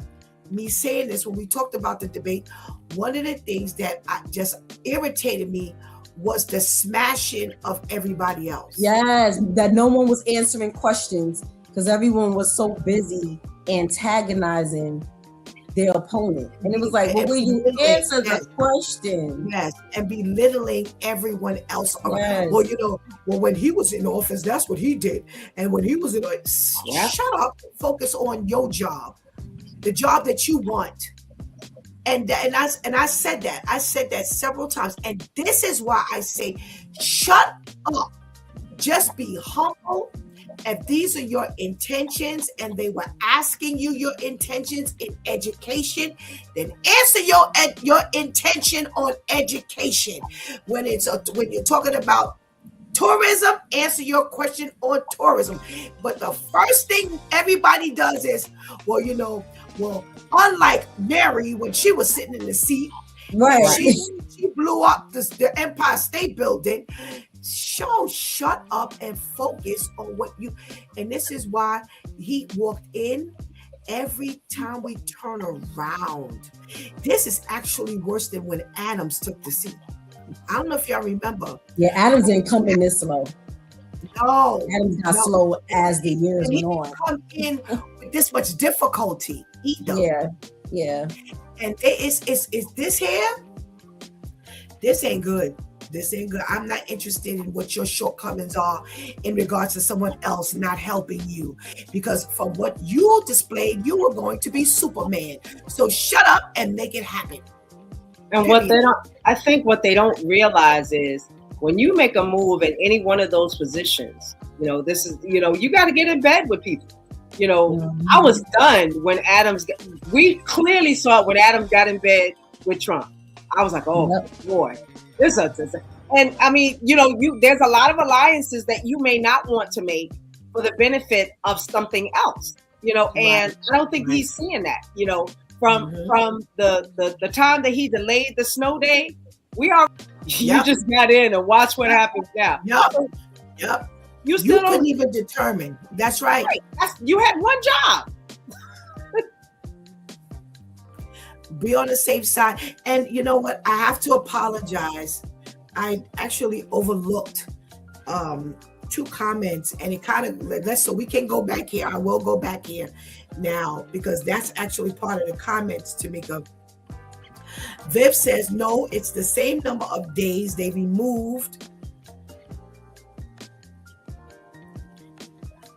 me saying this when we talked about the debate, one of the things that just irritated me was the smashing of everybody else. Yes, that no one was answering questions because everyone was so busy antagonizing their opponent. And it was like, well, will you answer the question? Yes, and belittling everyone else. Yes. Well, when he was in office, that's what he did. And when he was in shut up, focus on your job, the job that you want. And I said that. I said that several times. And this is why I say, shut up. Just be humble. If these are your intentions and they were asking you your intentions in education, then answer your intention on education. When you're talking about tourism, answer your question on tourism. But the first thing everybody does is, unlike Mary when she was sitting in the seat, right? She blew up the Empire State Building. Shut up and focus on what you. And this is why he walked in. Every time we turn around, this is actually worse than when Adams took the seat. I don't know if y'all remember. Yeah, Adams didn't come in this slow. No, Adams got slow as the years went on. He didn't come in with this much difficulty either. Yeah. And is this here? This ain't good. This ain't good. I'm not interested in what your shortcomings are in regards to someone else not helping you. Because from what you displayed, you were going to be Superman. So shut up and make it happen. And I think what they don't realize is when you make a move in any one of those positions, this is, you got to get in bed with people. I was done when we clearly saw it when Adams got in bed with Trump. I was like, oh boy. And I mean, there's a lot of alliances that you may not want to make for the benefit of something else, and I don't think he's seeing that, from the time that he delayed the snow day, you just got in and watch what happens now. Yep. You couldn't even determine. That's right. You had one job. Be on the safe side. And you know what? I have to apologize. I actually overlooked two comments, and it kind of so we can go back here. I will go back here now because that's actually part of the comments, Tamika. Viv says no, it's the same number of days. They removed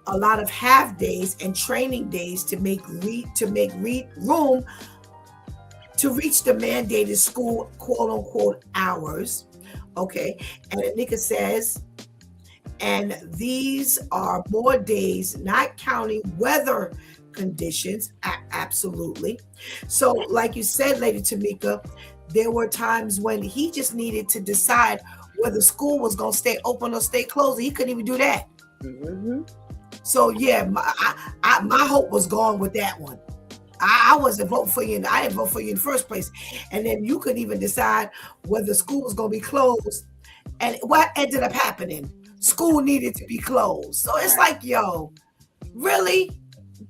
a lot of half days and training days to make room to reach the mandated school quote unquote hours. Okay, and Anika says, and these are more days, not counting weather conditions. Absolutely. So, like you said, Lady Tamika, there were times when he just needed to decide whether school was going to stay open or stay closed. He couldn't even do that. Mm-hmm. So, yeah, my hope was gone with that one. I wasn't voting for you. I didn't vote for you in the first place. And then you couldn't even decide whether school was going to be closed. And what ended up happening? School needed to be closed. So it's like, yo, really?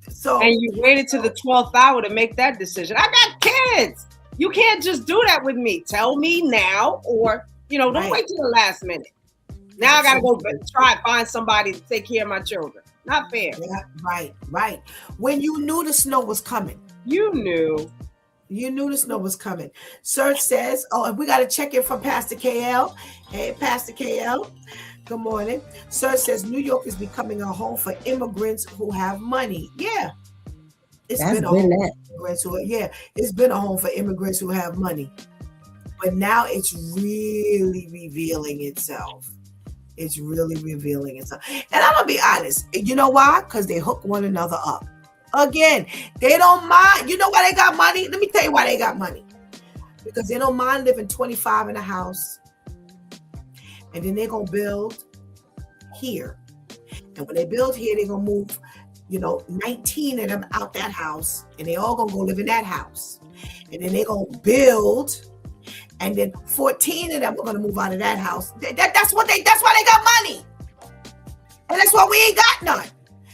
So, and you waited to the 12th hour to make that decision. I got kids. You can't just do that with me. Tell me now, or don't wait till the last minute. Now I gotta go try and find somebody to take care of my children. Not fair. Yeah, right. When you knew the snow was coming. You knew the snow was coming. Serge says, oh, and we got to check in from Pastor KL. Hey, Pastor KL. Good morning. Serge says New York is becoming a home for immigrants who have money. Yeah. It's been a home for immigrants it's been a home for immigrants who have money. But now it's really revealing itself. It's really revealing itself. And I'm going to be honest. You know why? Because they hook one another up. Again, they don't mind. You know why they got money? Let me tell you why they got money. Because they don't mind living 25 in a house. And then they're going to build here. And when they build here, they're going to move, 19 of them out that house. And they all going to go live in that house. And then they're going to build. And then 14 of them are going to move out of that house. That's why they got money. And that's why we ain't got none.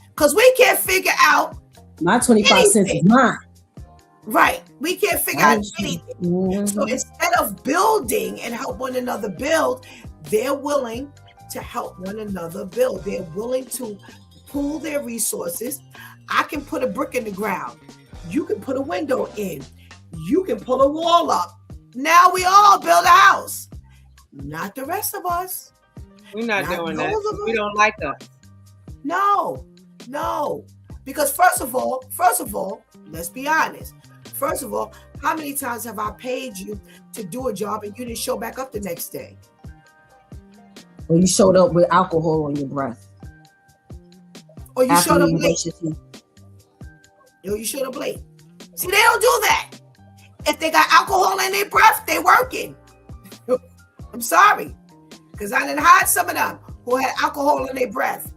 Because we can't figure out. My 25 cents is mine. Right. We can't figure out anything. Mm-hmm. So instead of building and help one another build, they're willing to help one another build. They're willing to pool their resources. I can put a brick in the ground. You can put a window in. You can pull a wall up. Now we all build a house. Not the rest of us. We're not doing that. We don't like us. No. Because first of all, let's be honest. First of all, how many times have I paid you to do a job and you didn't show back up the next day? Or you showed up with alcohol on your breath. Or you showed up late. You showed up late. See, they don't do that. If they got alcohol in their breath, they working. I'm sorry. Because I done hired some of them who had alcohol in their breath.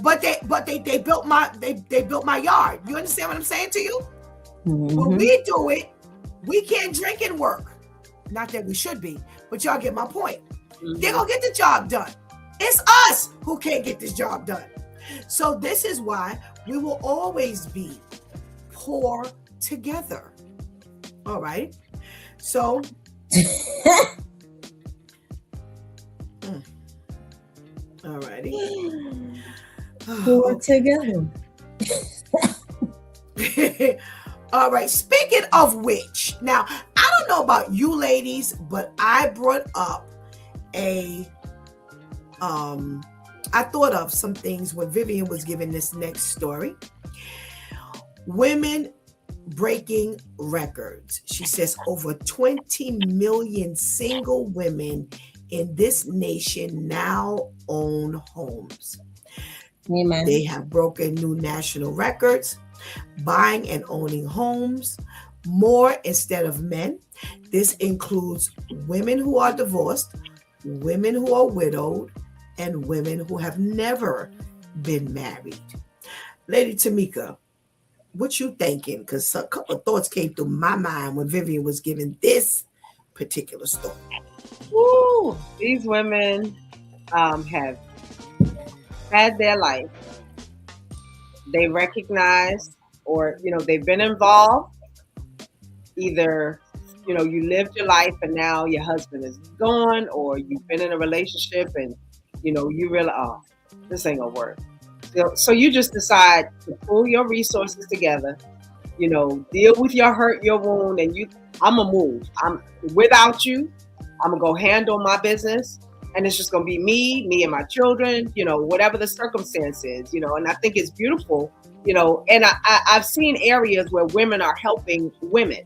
But they built my yard. You understand what I'm saying to you? Mm-hmm. When we do it, we can't drink and work. Not that we should be, but y'all get my point. Mm-hmm. They're gonna get the job done. It's us who can't get this job done. So this is why we will always be poor together. All right. So all righty. Poor together. All right. Speaking of which, now I don't know about you ladies, but I brought up I thought of some things when Vivian was giving this next story. Women breaking records. She says over 20 million single women in this nation now own homes. Amen. They have broken new national records, buying and owning homes more instead of men. This includes women who are divorced, women who are widowed, and women who have never been married. Lady Tamika, what you thinking? Because a couple of thoughts came through my mind when Vivian was giving this particular story. Woo! These women have had their life. They recognize, or they've been involved. Either you lived your life and now your husband is gone, or you've been in a relationship and you realize, this ain't gonna work. So you just decide to pull your resources together, deal with your hurt, your wound, and I'm gonna move. I'm without you. I'm gonna go handle my business, and it's just gonna be me and my children, whatever the circumstance is, and I think it's beautiful, and I've seen areas where women are helping women,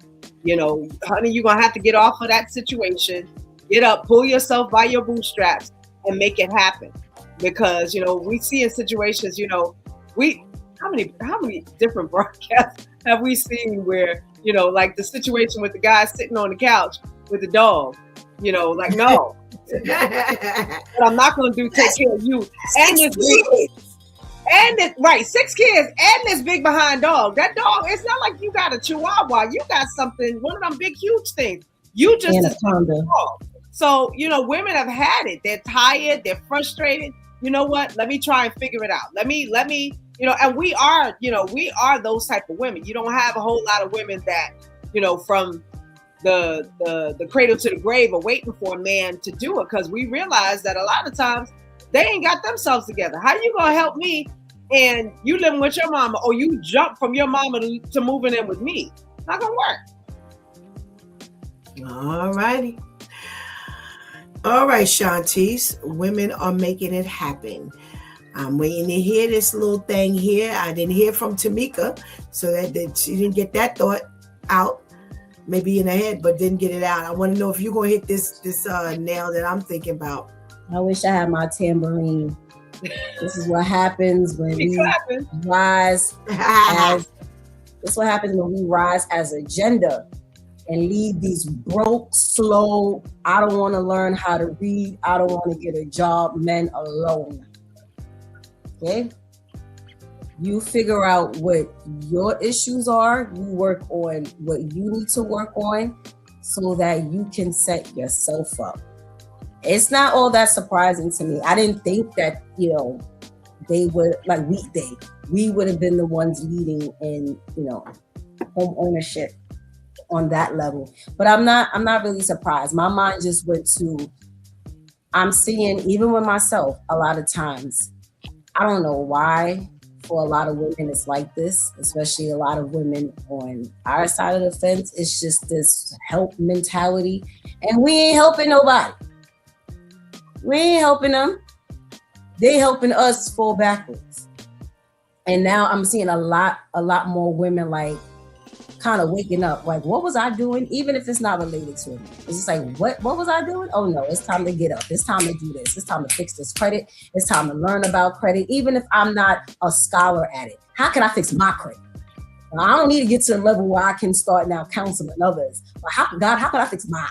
honey, you're gonna have to get off of that situation, get up, pull yourself by your bootstraps and make it happen. Because, we see in situations, how many different broadcasts have we seen where, like the situation with the guy sitting on the couch with the dog, like, no, what I'm not going to do, take care of you and this big, and this, right, 6 kids and this big behind dog. That dog, it's not like you got a chihuahua. You got something, one of them big, huge things. You just a dog. So, women have had it. They're tired. They're frustrated. You know what? Let me try and figure it out. Let me, and we are those type of women. You don't have a whole lot of women that, from the cradle to the grave are waiting for a man to do it, because we realize that a lot of times they ain't got themselves together. How you gonna help me and you living with your mama, or you jump from your mama to moving in with me? Not gonna work. All righty. All right, Shantice, women are making it happen. I'm waiting to hear this little thing here. I didn't hear from Tamika, so that she didn't get that thought out, maybe in her head, but didn't get it out. I want to know if you're going to hit this nail that I'm thinking about. I wish I had my tambourine. This is what happens when we rise as. This is what happens when we rise as a gender and leave these broke, slow, I don't want to learn how to read, I don't want to get a job, men alone. Okay? You figure out what your issues are, you work on what you need to work on so that you can set yourself up. It's not all that surprising to me. I didn't think that, they would, like we would have been the ones leading in, home ownership on that level. But I'm not really surprised. My mind just went to, I'm seeing, even with myself, a lot of times, I don't know why for a lot of women it's like this, especially a lot of women on our side of the fence. It's just this help mentality, and we ain't helping nobody. We ain't helping them. They helping us fall backwards. And now I'm seeing a lot more women like kind of waking up, like, what was I doing? Even if it's not related to it. It's just like, what was I doing? Oh no, it's time to get up. It's time to do this. It's time to fix this credit. It's time to learn about credit. Even if I'm not a scholar at it, how can I fix my credit? Now, I don't need to get to the level where I can start now counseling others. But how can I fix mine?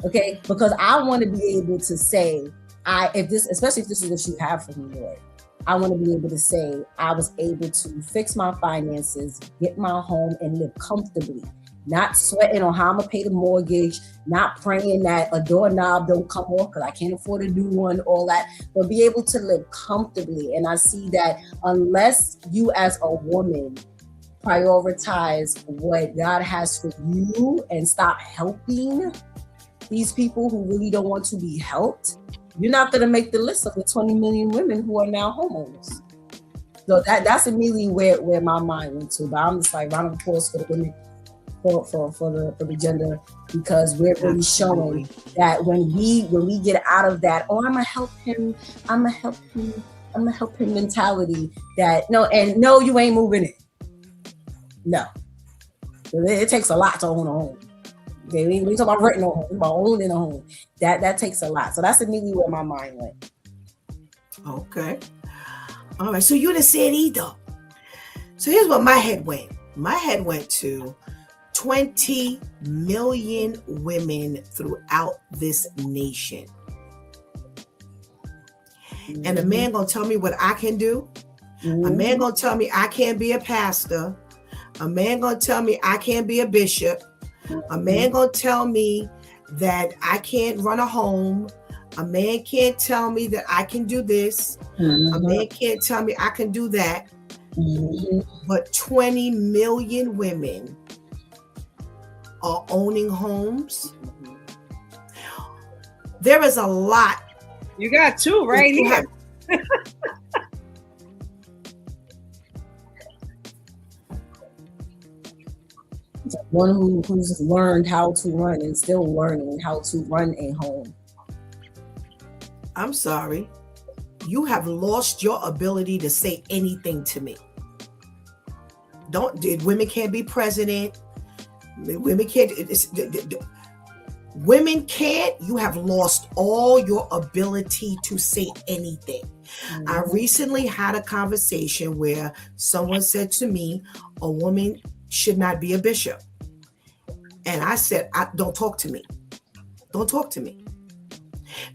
Okay, because I want to be able to say, especially if this is what you have for me, Lord, I want to be able to say I was able to fix my finances, get my home, and live comfortably. Not sweating on how I'm gonna pay the mortgage, not praying that a doorknob don't come off because I can't afford a new one, all that, but be able to live comfortably. And I see that unless you as a woman prioritize what God has for you and stop helping these people who really don't want to be helped, you're not going to make the list of the 20 million women who are now homeowners. So that's immediately where my mind went to. But I'm just like, round of applause for the women, for the gender, because we're really showing that when we get out of that, I'm gonna help him mentality, that no, you ain't moving it. No, it takes a lot to own a home. Okay, we talk about renting a home, about owning a home. That takes a lot. So that's immediately where my mind went. Okay. All right. So you didn't say it either. So here's what my head went. My head went to 20 million women throughout this nation. Mm-hmm. And a man gonna tell me what I can do. Mm-hmm. A man gonna tell me I can't be a pastor. A man gonna tell me I can't be a bishop. A man gonna tell me that I can't run a home. A man can't tell me that I can do this. Mm-hmm. A man can't tell me I can do that. Mm-hmm. But 20 million women are owning homes. There is a lot. You got two right here. One who's learned how to run and still learning how to run a home. I'm sorry. You have lost your ability to say anything to me. Women can't be president. Women can't. Women can't. You have lost all your ability to say anything. Mm-hmm. I recently had a conversation where someone said to me, a woman should not be a bishop. And I said, don't talk to me. Don't talk to me.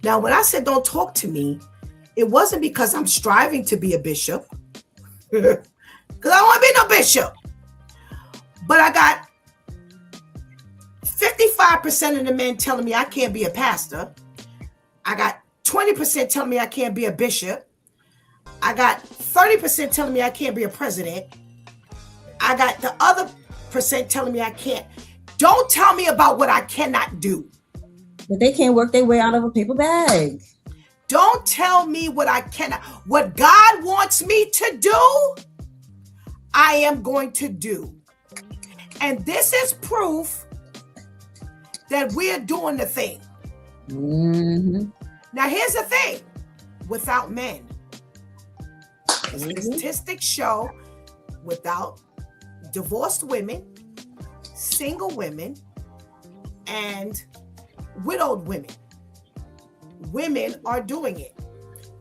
Now, when I said don't talk to me, it wasn't because I'm striving to be a bishop. Because I don't want to be no bishop. But I got 55% of the men telling me I can't be a pastor. I got 20% telling me I can't be a bishop. I got 30% telling me I can't be a president. I got the other percent telling me I can't. Don't tell me about what I cannot do. But they can't work their way out of a paper bag. Don't tell me what I cannot. What God wants me to do, I am going to do. And this is proof that we're doing the thing. Mm-hmm. Now, here's the thing. Without men, statistics show without divorced women, single women, and widowed women, women are doing it.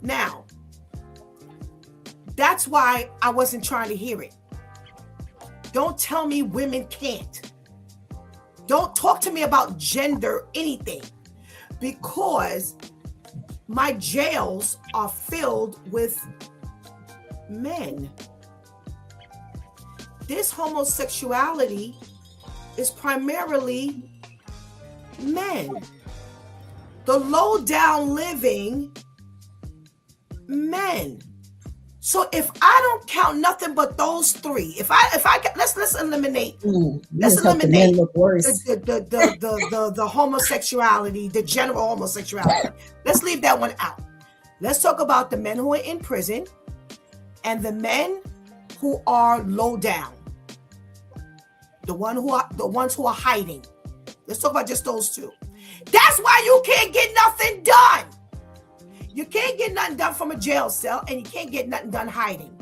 Now, that's why I wasn't trying to hear it. Don't tell me women can't. Don't talk to me about gender anything, because my jails are filled with men. This homosexuality is primarily men. The low down living men. So if I don't count nothing but those three, let's eliminate the homosexuality, the general homosexuality. Let's leave that one out. Let's talk about the men who are in prison and the men who are low down. The ones who are hiding. Let's talk about just those two. That's why you can't get nothing done. You can't get nothing done from a jail cell, and you can't get nothing done hiding.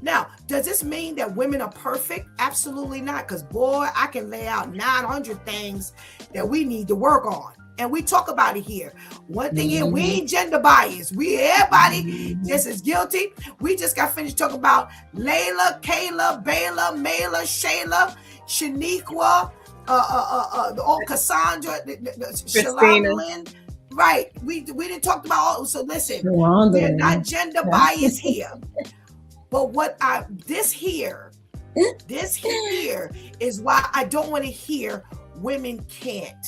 Now, does this mean that women are perfect? Absolutely not, because boy, I can lay out 900 things that we need to work on. And we talk about it here. One thing is, we ain't gender biased. Everybody just as guilty. We just got finished talking about Layla, Kayla, Bayla, Mayla, Shayla, Shaniqua, Cassandra, Christina. Right. We didn't talk about all. So listen, we're not gender biased here. But this here is why I don't want to hear women can't.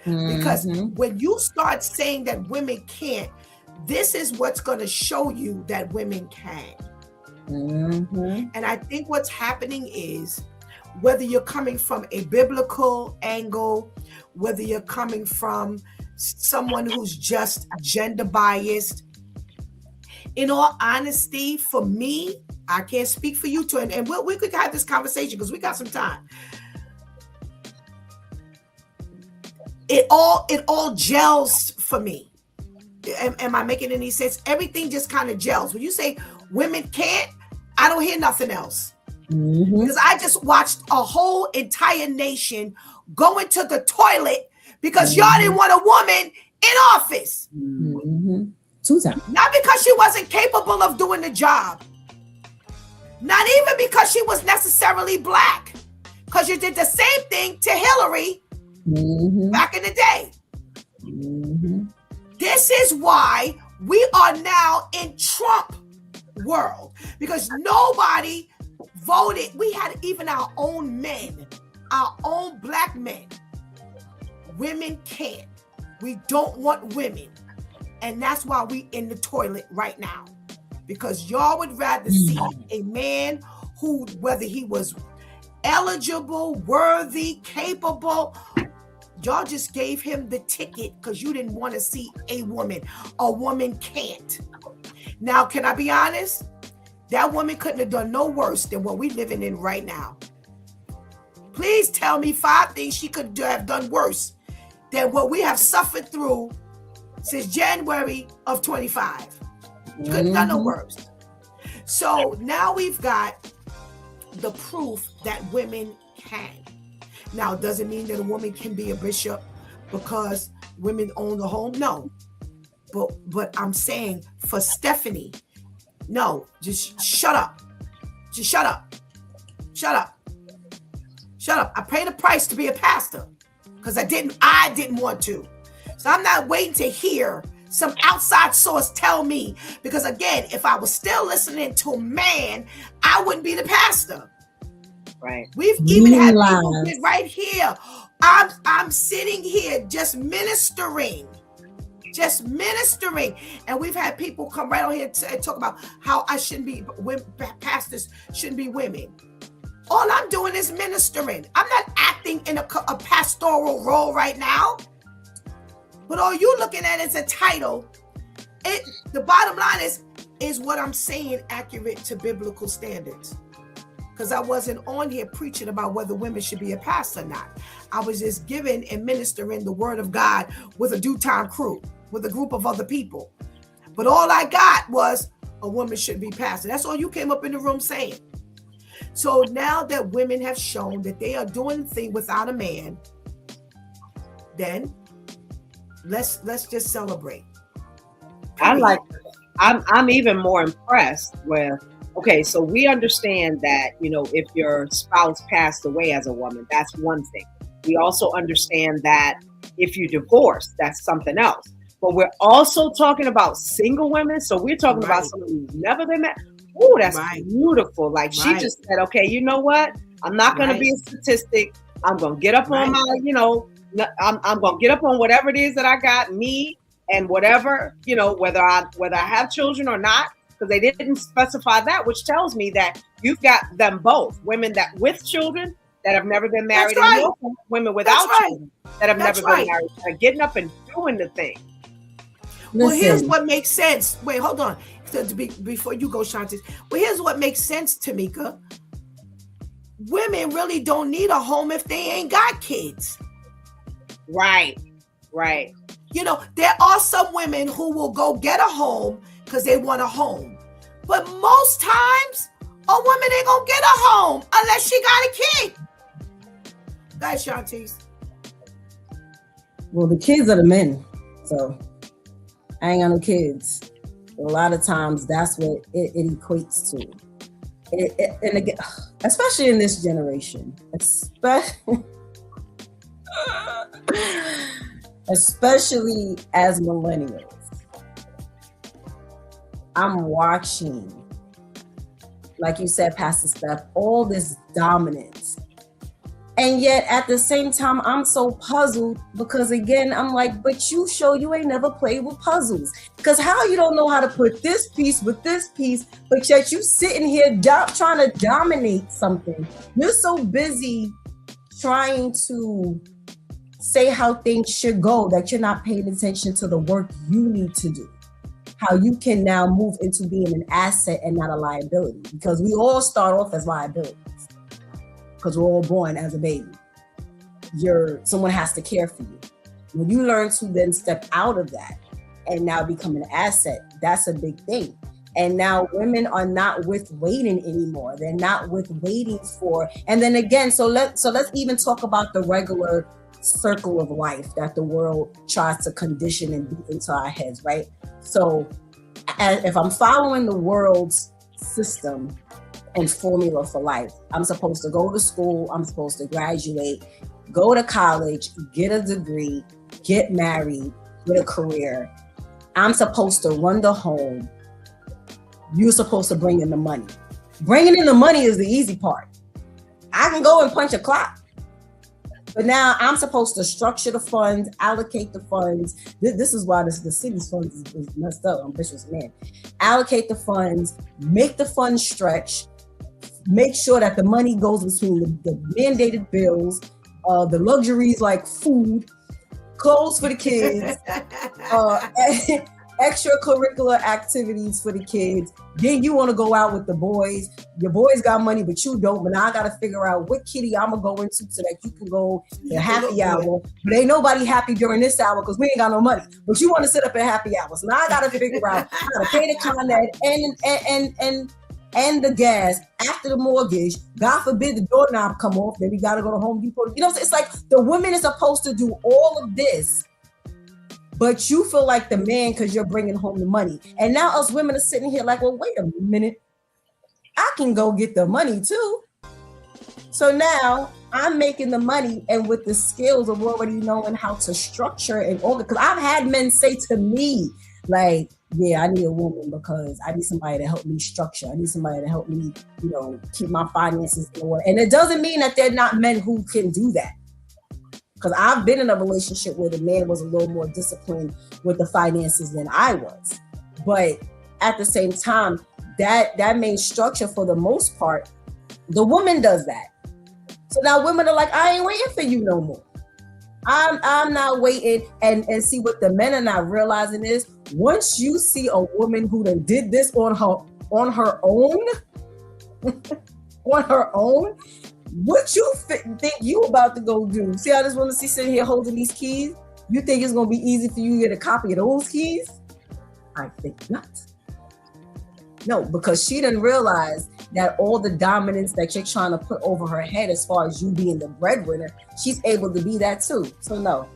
Because when you start saying that women can't, this is what's going to show you that women can. And I think what's happening is, whether you're coming from a biblical angle, whether you're coming from someone who's just gender biased, in all honesty, for me, I can't speak for you two, and we could have this conversation because we got some time. It all gels for me. Am I making any sense? Everything just kind of gels. When you say women can't, I don't hear nothing else. Because I just watched a whole entire nation go into the toilet because y'all didn't want a woman in office. 2 times. Not because she wasn't capable of doing the job. Not even because she was necessarily black. Because you did the same thing to Hillary back in the day. This is why we are now in Trump world. Because nobody voted. We had even our own men, our own black men. Women can't. We don't want women. And that's why we in the toilet right now. Because y'all would rather see a man who, whether he was eligible, worthy, capable, y'all just gave him the ticket because you didn't want to see a woman. A woman can't. Now, can I be honest? That woman couldn't have done no worse than what we're living in right now. Please tell me 5 things she could have done worse than what we have suffered through since January of 25. She couldn't have done no worse. So now we've got the proof that women can. Now, it doesn't mean that a woman can be a bishop because women own the home. No. But I'm saying for Stephanie, no, just shut up. Just shut up. Shut up. Shut up. I paid a price to be a pastor because I didn't want to. So I'm not waiting to hear some outside source tell me, because again, if I was still listening to a man, I wouldn't be the pastor. Right. We've even had people get right here. I'm sitting here just ministering, and we've had people come right on here and talk about how I shouldn't be women, pastors shouldn't be women. All I'm doing is ministering. I'm not acting in a pastoral role right now. But all you looking at is a title. The bottom line is what I'm saying accurate to biblical standards? Because I wasn't on here preaching about whether women should be a pastor or not. I was just giving and ministering the word of God with a due time crew, with a group of other people. But all I got was a woman should be pastor. That's all you came up in the room saying. So now that women have shown that they are doing the thing without a man, then let's just celebrate. I'm even more impressed with, okay, so we understand that, if your spouse passed away as a woman, that's one thing. We also understand that if you divorce, that's something else. But we're also talking about single women. So we're talking about someone who's never been married. Ooh, that's beautiful. Like she just said, okay, you know what? I'm not going to be a statistic. I'm going to get up on my, I'm going to get up on whatever it is that I got, me and whatever, whether I have children or not, because they didn't specify that, which tells me that you've got them both, women that with children that have never been married, and women without children that have never been married, are getting up and doing the thing. Well, here's what makes sense. Wait, hold on. Before you go, Shanti. Well, here's what makes sense, Tamika. Women really don't need a home if they ain't got kids. Right. There are some women who will go get a home because they want a home. But most times, a woman ain't gonna get a home unless she got a kid. Go ahead, Shanti. Well, the kids are the men. So I ain't got no kids. A lot of times that's what it equates to. And again, especially in this generation, especially as millennials, I'm watching, like you said, Pastor Steph, all this dominance. And yet at the same time, I'm so puzzled because again, I'm like, but you ain't never played with puzzles. Because how you don't know how to put this piece with this piece, but yet you sitting here trying to dominate something. You're so busy trying to say how things should go that you're not paying attention to the work you need to do. How you can now move into being an asset and not a liability. Because we all start off as liabilities. Because we're all born as a baby. Someone has to care for you. When you learn to then step out of that and now become an asset, that's a big thing. And now women are not with waiting anymore. They're not with waiting for, and then again, so let's even talk about the regular circle of life that the world tries to condition and beat into our heads, right? So if I'm following the world's system and formula for life, I'm supposed to go to school, I'm supposed to graduate, go to college, get a degree, get married, get a career. I'm supposed to run the home. You're supposed to bring in the money. Bringing in the money is the easy part. I can go and punch a clock. But now I'm supposed to structure the funds, allocate the funds. This is why the city's funds is messed up. I'm vicious man. Allocate the funds, make the funds stretch, make sure that the money goes between the mandated bills, the luxuries like food, clothes for the kids, extracurricular activities for the kids. Then you want to go out with the boys. Your boys got money, but you don't. But now I got to figure out what kitty I'm going to go into so that you can go to happy hour. But ain't nobody happy during this hour because we ain't got no money. But you want to sit up at happy hours. Now I got to figure out how to pay the Con Ed and the gas after the mortgage. God forbid the doorknob come off. Then we got to go to Home Depot. You know, it's like the woman is supposed to do all of this. But you feel like the man because you're bringing home the money. And now us women are sitting here like, well, wait a minute. I can go get the money too. So now I'm making the money and with the skills of already knowing how to structure and organize. Because I've had men say to me, like, yeah, I need a woman because I need somebody to help me structure. I need somebody to help me, you know, keep my finances in order. And it doesn't mean that they're not men who can do that. Because I've been in a relationship where the man was a little more disciplined with the finances than I was. But at the same time, that main structure for the most part, the woman does that. So now women are like, I ain't waiting for you no more. I'm not waiting. And see what the men are not realizing is once you see a woman who done did this on her own, on her own, what you think you about to go do? See how this woman sitting here holding these keys? You think it's going to be easy for you to get a copy of those keys? I think not. No, because she didn't realize that all the dominance that you're trying to put over her head as far as you being the breadwinner, she's able to be that too. So no.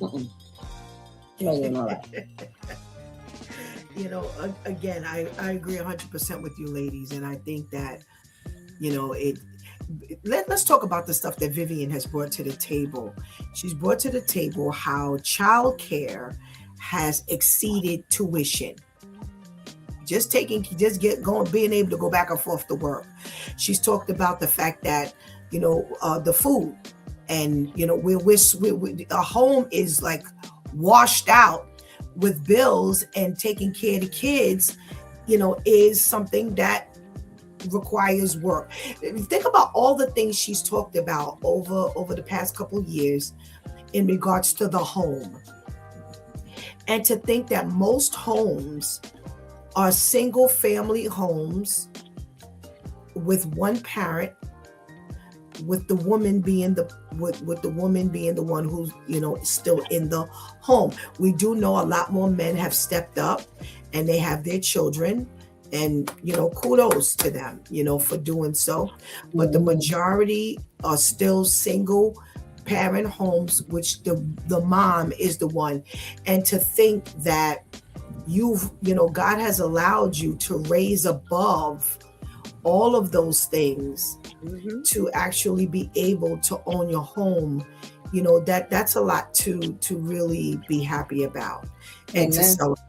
No, you know that. You know, again, I agree 100% with you ladies. And I think that, you know, let's talk about the stuff that Vivian has brought to the table. She's brought to the table how childcare has exceeded tuition. Being able to go back and forth to work. She's talked about the fact that, you know, the food and, you know, a home is like washed out with bills and taking care of the kids, you know, is something that requires work. Think about all the things she's talked about over the past couple of years in regards to the home. And to think that most homes are single family homes with one parent, with the woman being the one who's, you know, still in the home. We do know a lot more men have stepped up and they have their children, and, you know, kudos to them, you know, for doing so. But the majority are still single parent homes, which the mom is the one. And to think that you know, God has allowed you to raise above all of those things to actually be able to own your home, you know, that's a lot to really be happy about and to celebrate,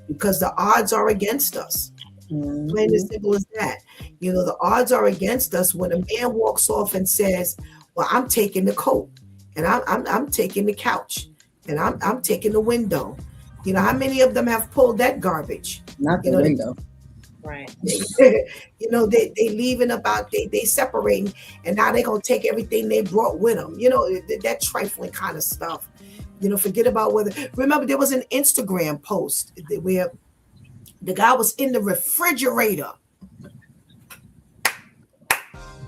because the odds are against us. Plain as simple as that. You know, the odds are against us when a man walks off and says, well, I'm taking the coat and I'm taking the couch and I'm taking the window. You know, how many of them have pulled that garbage? Not the window. Right. You know, they leaving about, they separating, and now they're going to take everything they brought with them. You know, that trifling kind of stuff. You know, forget about remember there was an Instagram post where the guy was in the refrigerator.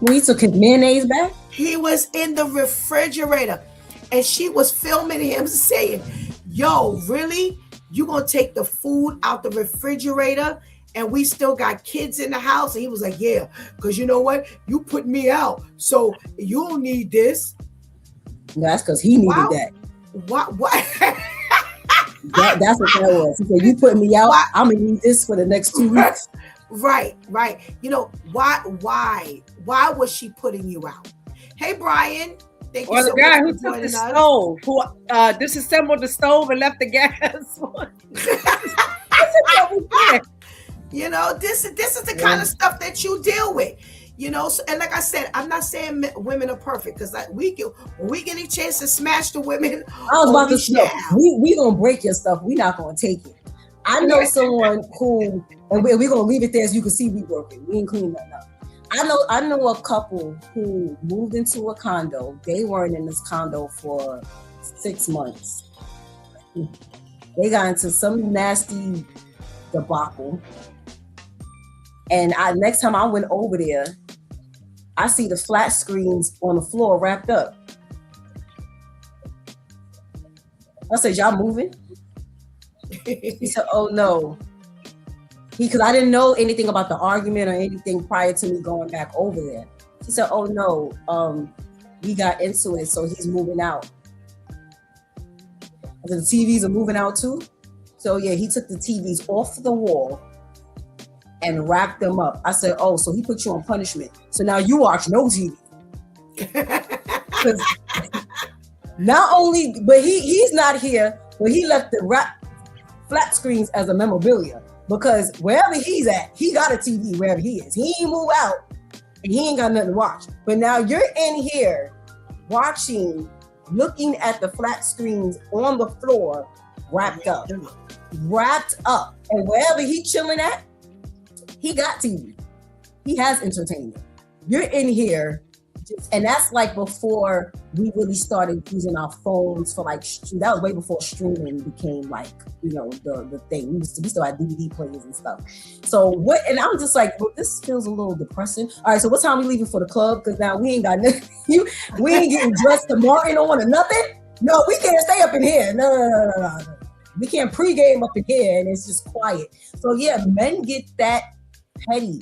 We took his mayonnaise back? He was in the refrigerator and she was filming him saying, yo, really? You gonna take the food out the refrigerator and we still got kids in the house? And he was like, yeah, because you know what? You put me out, so you don't need this. That's because he needed that. What? That's what that was. He said, you put me out, I'm gonna need this for the next 2 weeks. Right. You know, why was she putting you out? Hey, Brian. Thank you so the guy much who took the stove, who disassembled the stove and left the gas on. You know, this is the kind of stuff that you deal with. You know, so, and like I said, I'm not saying women are perfect, because when we get a chance to smash the women. I was about to say, we gonna break your stuff. We not gonna take it. I know someone who, and we're gonna leave it there, as you can see, we broken. We ain't clean nothing up. I know a couple who moved into a condo. They weren't in this condo for 6 months. They got into some nasty debacle. And next time I went over there, I see the flat screens on the floor wrapped up. I said, y'all moving? He said, oh no. Because I didn't know anything about the argument or anything prior to me going back over there. He said, oh no, we got into it, so he's moving out. I said, the TVs are moving out too? So yeah, he took the TVs off the wall and wrapped them up. I said, oh, so he put you on punishment. So now you watch no TV. Because not only, but he's not here, but he left the flat screens as a memorabilia. Because wherever he's at, he got a TV wherever he is. He ain't move out and he ain't got nothing to watch. But now you're in here watching, looking at the flat screens on the floor, wrapped up. And wherever he chilling at, he got TV. He has entertainment. You're in here, and that's like before we really started using our phones for like, that was way before streaming became like, you know, the thing. We still had DVD players and stuff. So what, and I'm just like, well, this feels a little depressing. All right, so what time we leaving for the club? Because now we ain't got nothing. We ain't getting dressed to Martin on or nothing. No, we can't stay up in here. No. We can't pregame up in here and it's just quiet. So yeah, men get that petty.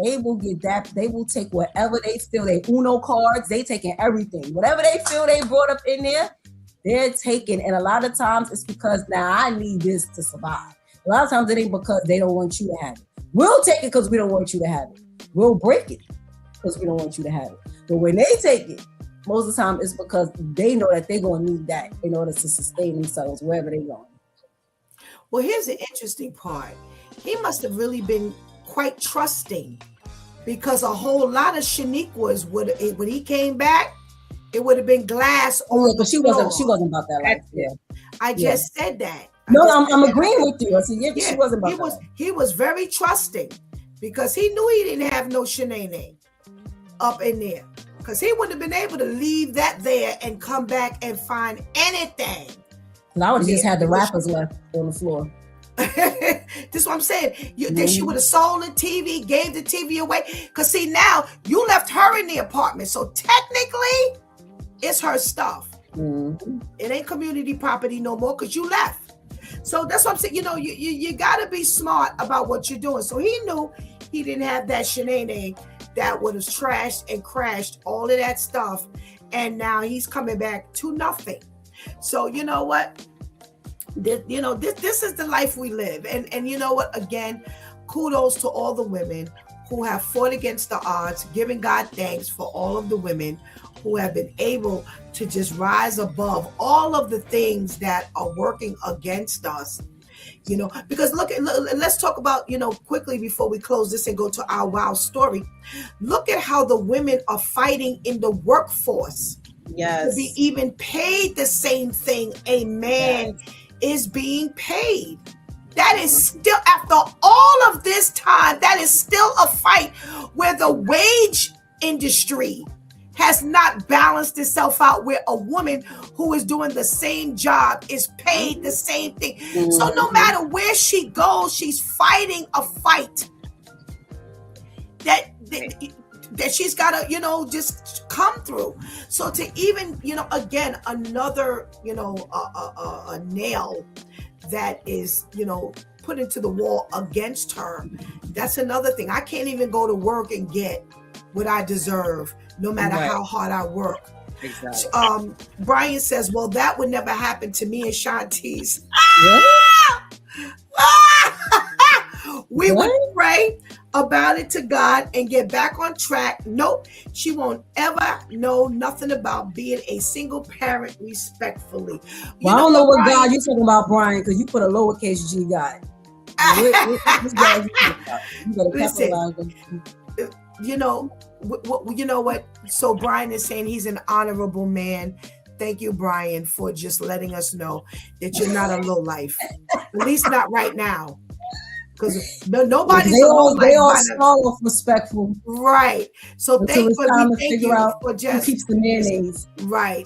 They will get that. They will take whatever they feel. They Uno cards. They taking everything. Whatever they feel they brought up in there, they're taking. And a lot of times it's because now I need this to survive. A lot of times it ain't because they don't want you to have it. We'll take it because we don't want you to have it. We'll break it because we don't want you to have it. But when they take it, most of the time it's because they know that they're going to need that in order to sustain themselves wherever they're going. Well, here's the interesting part. He must have really been quite trusting, because a whole lot of Shaniquas when he came back, it would have been glass. Oh, yeah, but she wasn't about that life. Yeah, I just said that. No, I'm agreeing with you. I said, yeah, she wasn't about that. He was very trusting because he knew he didn't have no Shanae up in there, because he wouldn't have been able to leave that there and come back and find anything. I would have just had the wrappers left on the floor. This is what I'm saying. Then she would have sold the TV, gave the TV away. Because see, now you left her in the apartment. So technically, it's her stuff. Mm-hmm. It ain't community property no more because you left. So that's what I'm saying. You know, you got to be smart about what you're doing. So he knew he didn't have that Shanae that would have trashed and crashed all of that stuff. And now he's coming back to nothing. So you know what? This is the life we live. And you know what? Again, kudos to all the women who have fought against the odds, giving God thanks for all of the women who have been able to just rise above all of the things that are working against us. You know, because let's talk about, quickly before we close this and go to our wow story. Look at how the women are fighting in the workforce. Yes. To be even paid the same thing a man is being paid. That is still, after all of this time, that is still a fight where the wage industry has not balanced itself out, where a woman who is doing the same job is paid the same thing. Mm-hmm. So no matter where she goes, she's fighting a fight that she's got to, just come through. So to even, again, another, a nail that is, put into the wall against her. That's another thing. I can't even go to work and get what I deserve, no matter how hard I work. Exactly. Brian says, well, that would never happen to me and Shantice. We would pray about it to God and get back on track. Nope, she won't ever know nothing about being a single parent respectfully. Well, I don't know what God you're talking about, Brian, because you put a lowercase G God. Listen, you know what? So Brian is saying he's an honorable man. Thank you, Brian, for just letting us know that you're not a lowlife. At least not right now. Because nobody's they all small, respectful, right? So thank you for just who keeps the mayonnaise, right?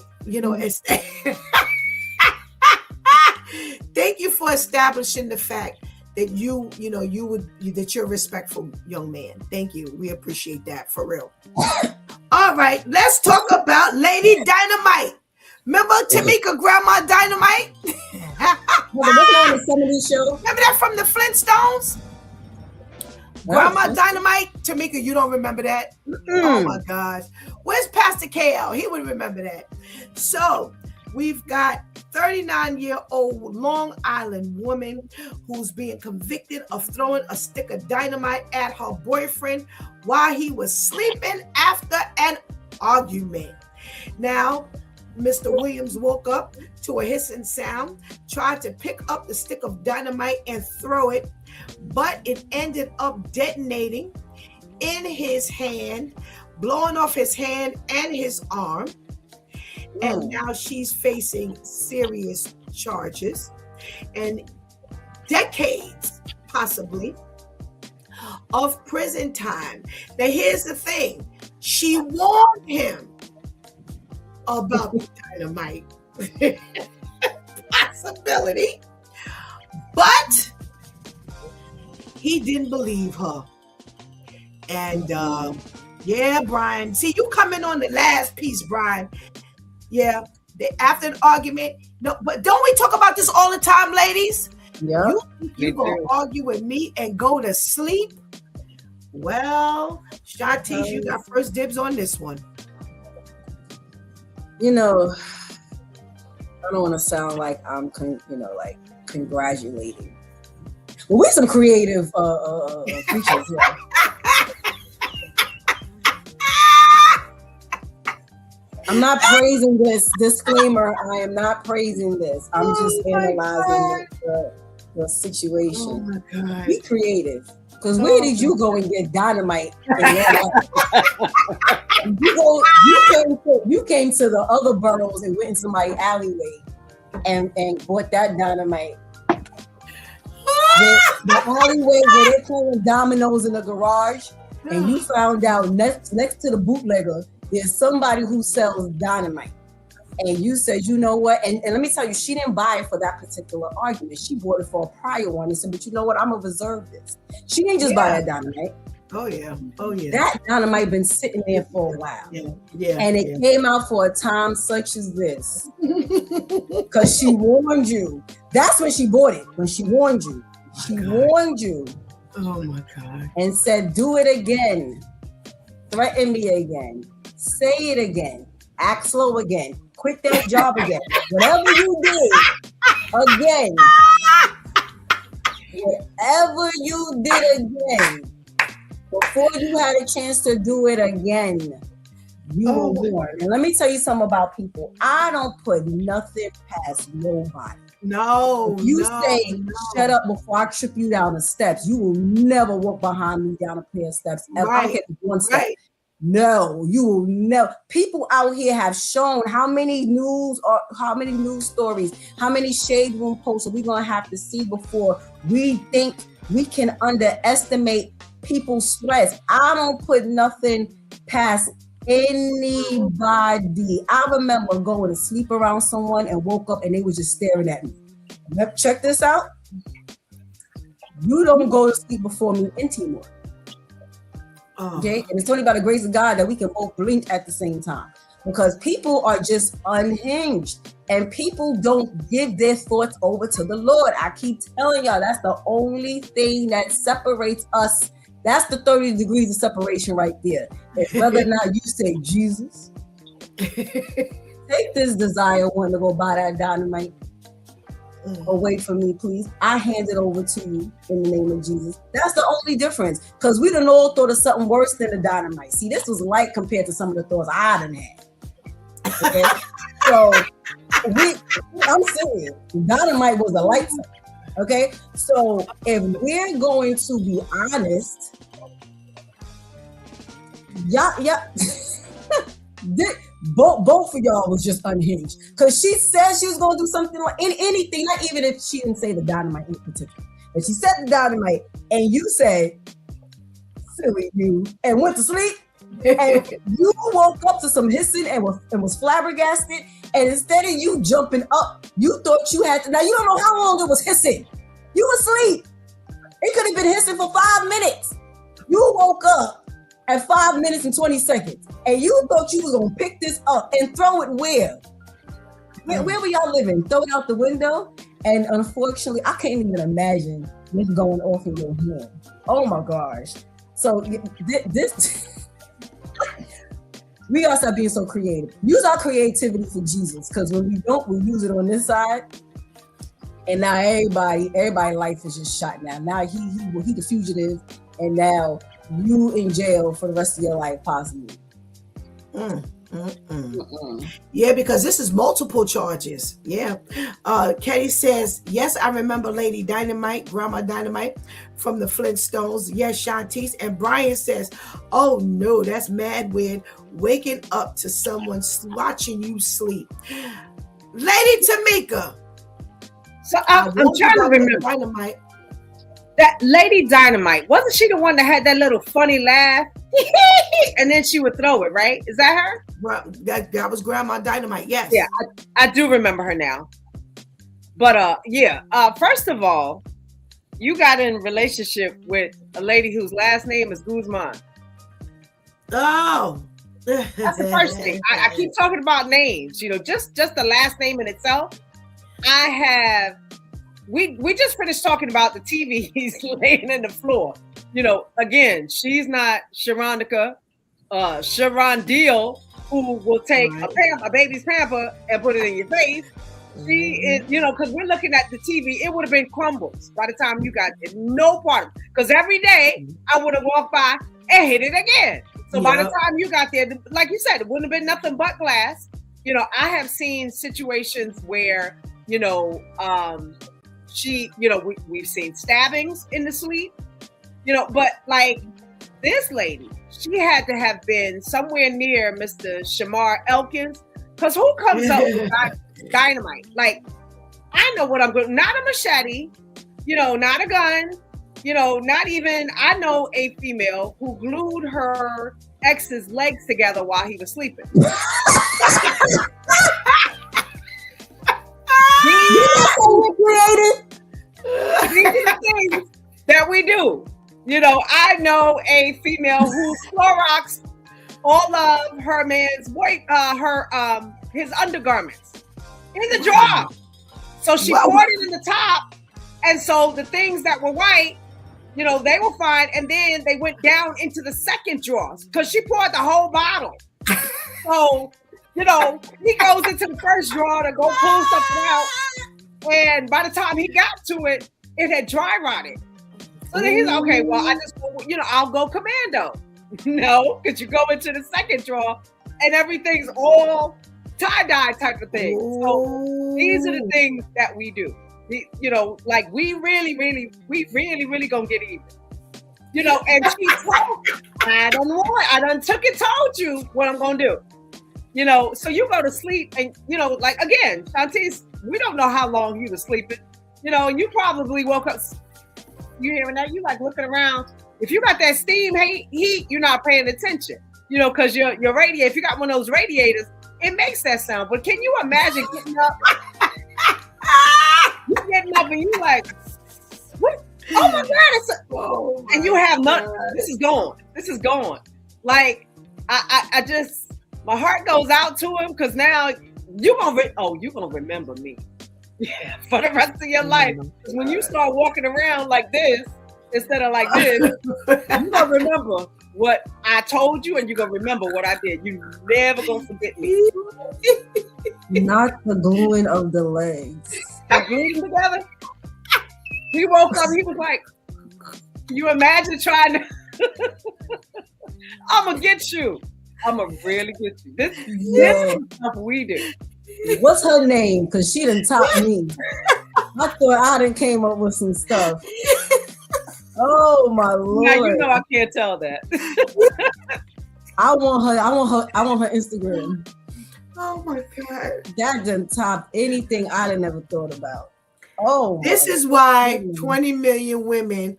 Thank thank you for establishing the fact that that you're a respectful young man. Thank you. We appreciate that for real. All right, let's talk about Lady Dynamite. Remember Tamika Grandma Dynamite? Remember on the 70s show? Remember that from the Flintstones? Grandma Dynamite? Tamika, you don't remember that? Oh my gosh. Where's Pastor KL? He would remember that. So we've got 39-year-old Long Island woman who's being convicted of throwing a stick of dynamite at her boyfriend while he was sleeping after an argument. Now, Mr. Williams woke up to a hissing sound, tried to pick up the stick of dynamite and throw it, but it ended up detonating in his hand, blowing off his hand and his arm. And now she's facing serious charges and decades, possibly, of prison time. Now, here's the thing. She warned him about the dynamite possibility, but he didn't believe her. And yeah, Brian. See, you come in on the last piece, Brian. Yeah, after the argument. No, but don't we talk about this all the time, ladies? Yeah. You gonna argue with me and go to sleep? Well, Shantice, you got first dibs on this one. You know, I don't want to sound like I'm, congratulating. Well, we're some creative creatures here. I'm not praising this. Disclaimer, I am not praising this. I'm just analyzing the situation. Oh my God. Be creative. Because where did you go and get dynamite? You came to the other boroughs and went into my alleyway and bought that dynamite. The alleyway where they're playing dominoes in the garage, and you found out next to the bootlegger, there's somebody who sells dynamite. And you said, you know what? And let me tell you, she didn't buy it for that particular argument. She bought it for a prior one and said, but you know what? I'm going to reserve this. She didn't just buy that dynamite. Oh, yeah. Oh, yeah. That dynamite been sitting there for a while. Yeah. And it came out for a time such as this. Because she warned you. That's when she bought it. When she warned you. She warned you. Oh, my God. And said, do it again. Threaten me again. Say it again. Act slow again. Quit that job again. Whatever you did, again. Whatever you did again, before you had a chance to do it again, you were warned. And let me tell you something about people. I don't put nothing past nobody. No. If you say, shut up before I trip you down the steps, you will never walk behind me down a pair of steps. Ever. I don't care if it's one step. No, you will never. People out here have shown how many news stories, how many shade room posts are we going to have to see before we think we can underestimate people's stress. I don't put nothing past anybody. I remember going to sleep around someone and woke up and they were just staring at me. Check this out. You don't go to sleep before me anymore. Okay, and it's only by the grace of God that we can both blink at the same time, because people are just unhinged and people don't give their thoughts over to the Lord. I keep telling y'all, that's the only thing that separates us. That's the 30 degrees of separation right there. It's whether or not you say, Jesus, take this desire one to go buy that dynamite away from me, please. I hand it over to you in the name of Jesus. That's the only difference, because we done all thought of something worse than the dynamite. See, this was light compared to some of the thoughts I done had. Okay, so I'm serious. Dynamite was a light side. Okay, so if we're going to be honest, both of y'all was just unhinged, because she said she was going to do something like anything, not even if she didn't say the dynamite in particular, but she said the dynamite and you said, silly you, and went to sleep. And you woke up to some hissing and was flabbergasted. And instead of you jumping up, you thought you had to. Now you don't know how long it was hissing. You were asleep. It could have been hissing for 5 minutes. You woke up at 5 minutes and 20 seconds, and you thought you was gonna pick this up and throw it where? Where were y'all living? Throw it out the window? And unfortunately, I can't even imagine this going off in your hand. Oh my gosh. So this, we gotta stop being so creative. Use our creativity for Jesus, because when we don't, we use it on this side. And now everybody's life is just shot now. Now he the fugitive, and now you in jail for the rest of your life, possibly. Yeah, because this is multiple charges. Yeah. Kenny says, yes, I remember Lady Dynamite, Grandma Dynamite from the Flintstones. Yes, Shantice. And Brian says, oh no, that's mad weird. Waking up to someone watching you sleep. Lady Tamika. So I'm trying to remember. Dynamite. That Lady Dynamite, wasn't she the one that had that little funny laugh? And then she would throw it, right? Is that her? That was Grandma Dynamite, yes. Yeah, I do remember her now. But first of all, you got in a relationship with a lady whose last name is Guzman. Oh. That's the first thing. I keep talking about names, just the last name in itself. We just finished talking about the TVs laying in the floor. Again, she's not Sharonica, Sharon who will take a baby's pamper and put it in your face. She is, because we're looking at the TV, it would have been crumbles by the time you got it. No part. Because every day I would have walked by and hit it again. So by the time you got there, like you said, it wouldn't have been nothing but glass. I have seen situations where, we've seen stabbings in the sleep, but like this lady, she had to have been somewhere near Mr. Shamar Elkins, because who comes up with dynamite? Like, I know what I'm going, not a machete, not a gun, not even, I know a female who glued her ex's legs together while he was sleeping. These are the things that we do. I know a female who Cloroxed all of her man's his undergarments in the drawer. So she poured it in the top, and so the things that were white, they were fine, and then they went down into the second drawer because she poured the whole bottle. So he goes into the first drawer to go pull something out. And by the time he got to it, it had dry rotted. So then he's like, okay, well, I'll go commando. No, because you go into the second drawer and everything's all tie-dye type of thing. So these are the things that we do. Like we really gonna get even. And she told, I don't know, I done took and told you what I'm gonna do. So you go to sleep and, like again, Shantice, we don't know how long he was sleeping, and you probably woke up, you hearing that, you like looking around. If you got that steam heat, you're not paying attention, because your radiator, if you got one of those radiators, it makes that sound. But can you imagine getting up? You getting up and you like, what? Oh my God, and you have nothing. This is going. Like, I just, my heart goes out to him, because now you're gonna remember me, for the rest of your life. When you start walking around like this instead of like this, you're gonna remember what I told you, and you're gonna remember what I did. You never gonna forget me. Not the gluing of the legs. I glued them together. He woke up. He was like, "Can you imagine trying to? I'm gonna get you. I'm gonna really get you. This is stuff we do." What's her name? Because she done taught me. I thought I done came up with some stuff. Oh my Lord! Now I can't tell that. I want her Instagram. Oh my God! That done top anything I done never thought about. Oh, this is why 20 million women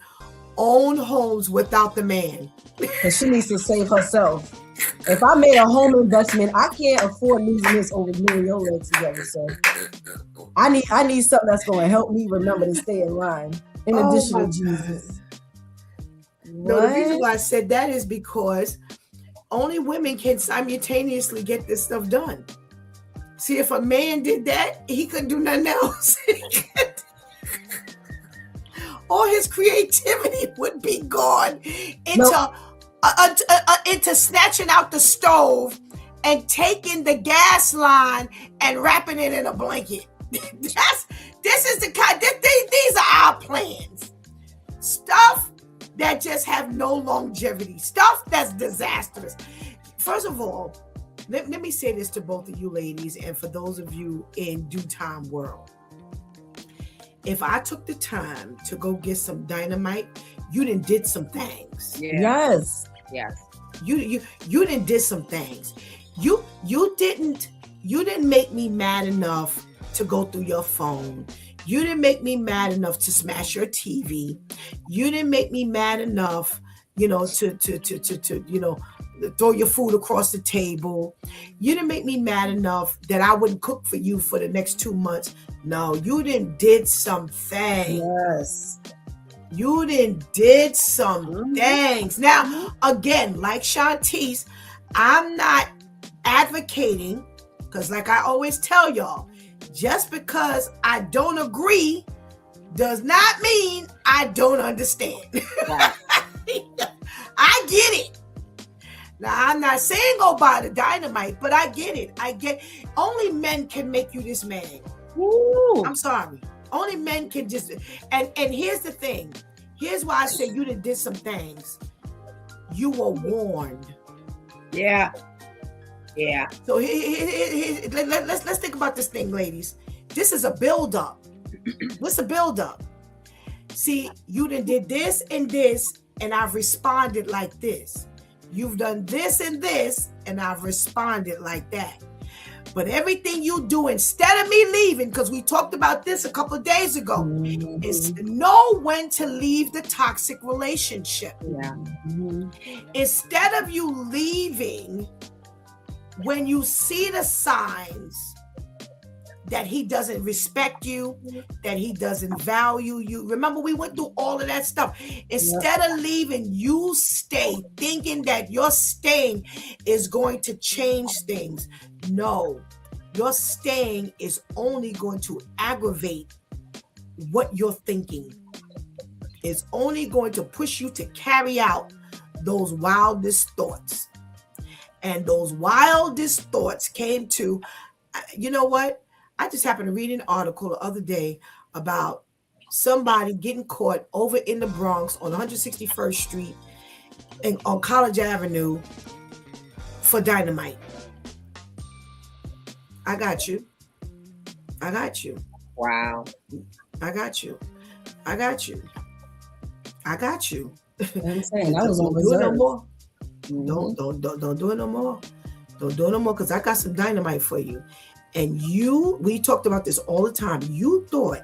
own homes without the man. Because she needs to save herself. If I made a home investment, I can't afford losing this over you and your legs together. So I need something that's going to help me remember to stay in line. In addition to Jesus. No, the reason why I said that is because only women can simultaneously get this stuff done. See, if a man did that, he couldn't do nothing else. All his creativity would be gone into snatching out the stove and taking the gas line and wrapping it in a blanket. These are our plans. Stuff that just have no longevity. Stuff that's disastrous. First of all, let me say this to both of you ladies and for those of you in Due Time World. If I took the time to go get some dynamite, you done did some things. Yeah. Yes. You done did some things. You didn't make me mad enough to go through your phone. You didn't make me mad enough to smash your TV. You didn't make me mad enough, to throw your food across the table. You didn't make me mad enough that I wouldn't cook for you for the next 2 months. No, you did something. Yes. You did some things. Now, again, like Shantice, I'm not advocating, because like I always tell y'all, just because I don't agree does not mean I don't understand. Right. I get it. Now, I'm not saying go buy the dynamite, but I get it. Only men can make you this mad. Ooh. I'm sorry. Only men can just, and here's the thing. Here's why I say you did some things. You were warned. Yeah. Yeah. So let's think about this thing, ladies. This is a build-up. What's a build-up? See, you did this and this, and I've responded like this. You've done this and this, and I've responded like that. But everything you do instead of me leaving, because we talked about this a couple of days ago, is know when to leave the toxic relationship. Yeah. Instead of you leaving when you see the signs that he doesn't respect you, that he doesn't value you. Remember, we went through all of that stuff. Instead of leaving, you stay thinking that your staying is going to change things. No, your staying is only going to aggravate what you're thinking. It's only going to push you to carry out those wildest thoughts. And those wildest thoughts came to, you know what? I just happened to read an article the other day about somebody getting caught over in the Bronx on 161st Street and on College Avenue for dynamite. I got you. Wow. I got you. I'm saying that was on do it no reserve. more. Don't do it no more. Don't do it no more, because I got some dynamite for you. And we talked about this all the time. You thought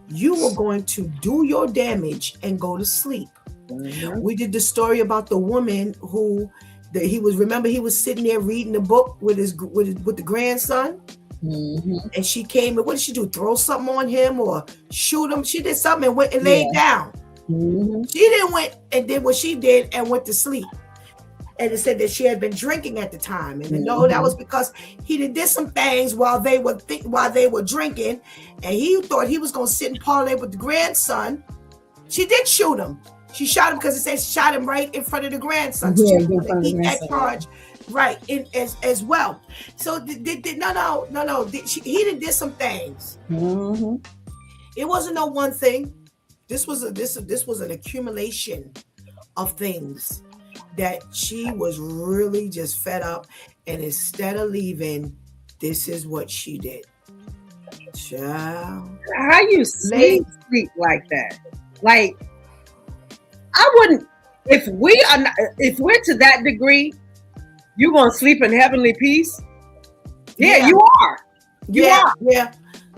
you were going to do your damage and go to sleep. We did the story about the woman who he was sitting there reading the book with the grandson. And she came, and what did she do? Throw something on him or shoot him? She did something and went and laid down. She didn't went and did what she did and went to sleep. And it said that she had been drinking at the time, and no, that was because he did some things while they were drinking, and he thought he was going to sit and parlay with the grandson. She did shoot him. She shot him because it said she shot him right in front of the grandson. So she was going to eat that charge right in as well. So he did some things. It wasn't no one thing. This was an accumulation of things that she was really just fed up, and instead of leaving, this is what she did. Child. How you sleep like that? Like, I wouldn't. If we're to that degree, you gonna sleep in heavenly peace? Yeah. You are. You are. Yeah.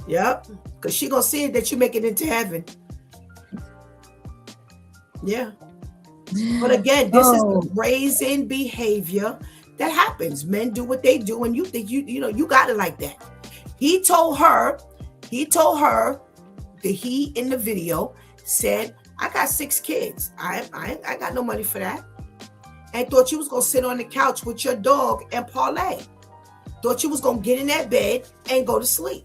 Yep. Because she gonna see that you make it into heaven. Yeah. But again, this is Oh, the brazen behavior that happens. Men do what they do, and you think you got it like that. He told her that he in the video said, I got 6 kids. I got no money for that. And thought you was gonna sit on the couch with your dog and parlay. Thought you was gonna get in that bed and go to sleep.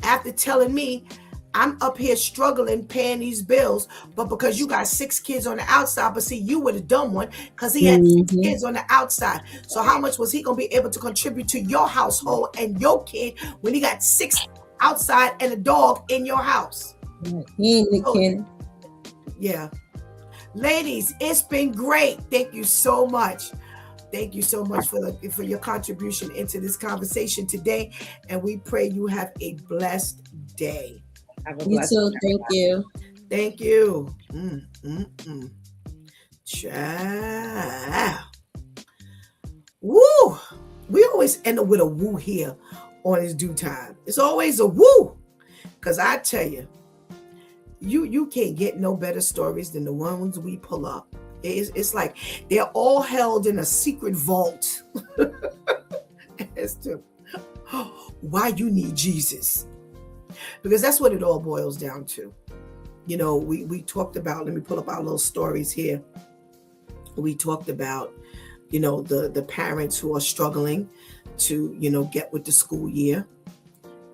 After telling me I'm up here struggling paying these bills, but because you got 6 kids on the outside, but see, you were the dumb one because he had 6 kids on the outside. So how much was he gonna be able to contribute to your household and your kid when he got 6 outside and a dog in your house? he ain't the kid. Yeah. Ladies, it's been great. Thank you so much. Thank you so much for your contribution into this conversation today. And we pray you have a blessed day. Have a You blessed too. day. Thank you. Thank you. Ciao. Woo! We always end up with a woo here on His Due Time. It's always a woo. Because I tell you, you can't get no better stories than the ones we pull up. It's like they're all held in a secret vault as to why you need Jesus. Because that's what it all boils down to. You know, we talked about, let me pull up our little stories here. We talked about, you know, the parents who are struggling to, you know, get with the school year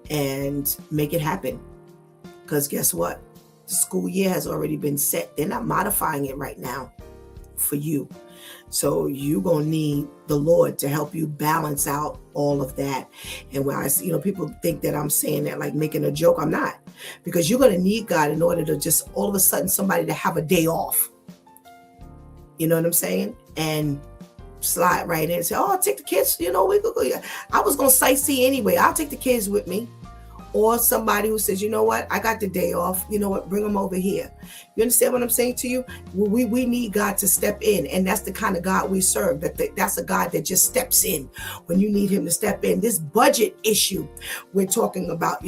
and make it happen. Because guess what? The school year has already been set. They're not modifying it right now for you. So you're going to need the Lord to help you balance out all of that. And when I see, people think that I'm saying that like making a joke, I'm not. Because you're going to need God in order to just all of a sudden somebody to have a day off. You know what I'm saying? And slide right in and say, oh, I'll take the kids. We could go. I was going to sightsee anyway. I'll take the kids with me. Or somebody who says, you know what, I got the day off. You know what, bring them over here. You understand what I'm saying to you? We need God to step in. And that's the kind of God we serve. That's a God that just steps in when you need him to step in. This budget issue we're talking about,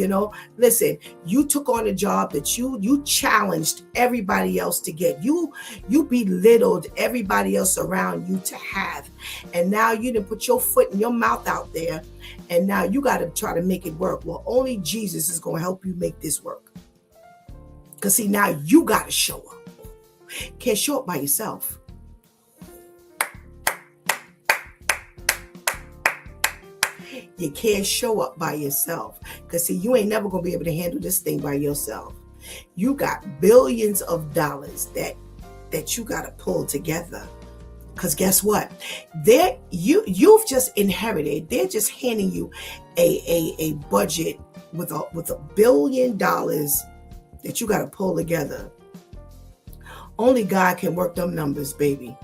listen, you took on a job that you challenged everybody else to get. You belittled everybody else around you to have. And now you didn't put your foot and your mouth out there. And now you got to try to make it work. Well, only Jesus is going to help you make this work. Because see, now you got to show up. Can't show up by yourself. You can't show up by yourself. Because see, you ain't never going to be able to handle this thing by yourself. You got billions of dollars that you got to pull together. Because guess what? You've just inherited. They're just handing you a budget with $1 billion that you got to pull together. Only God can work them numbers, baby.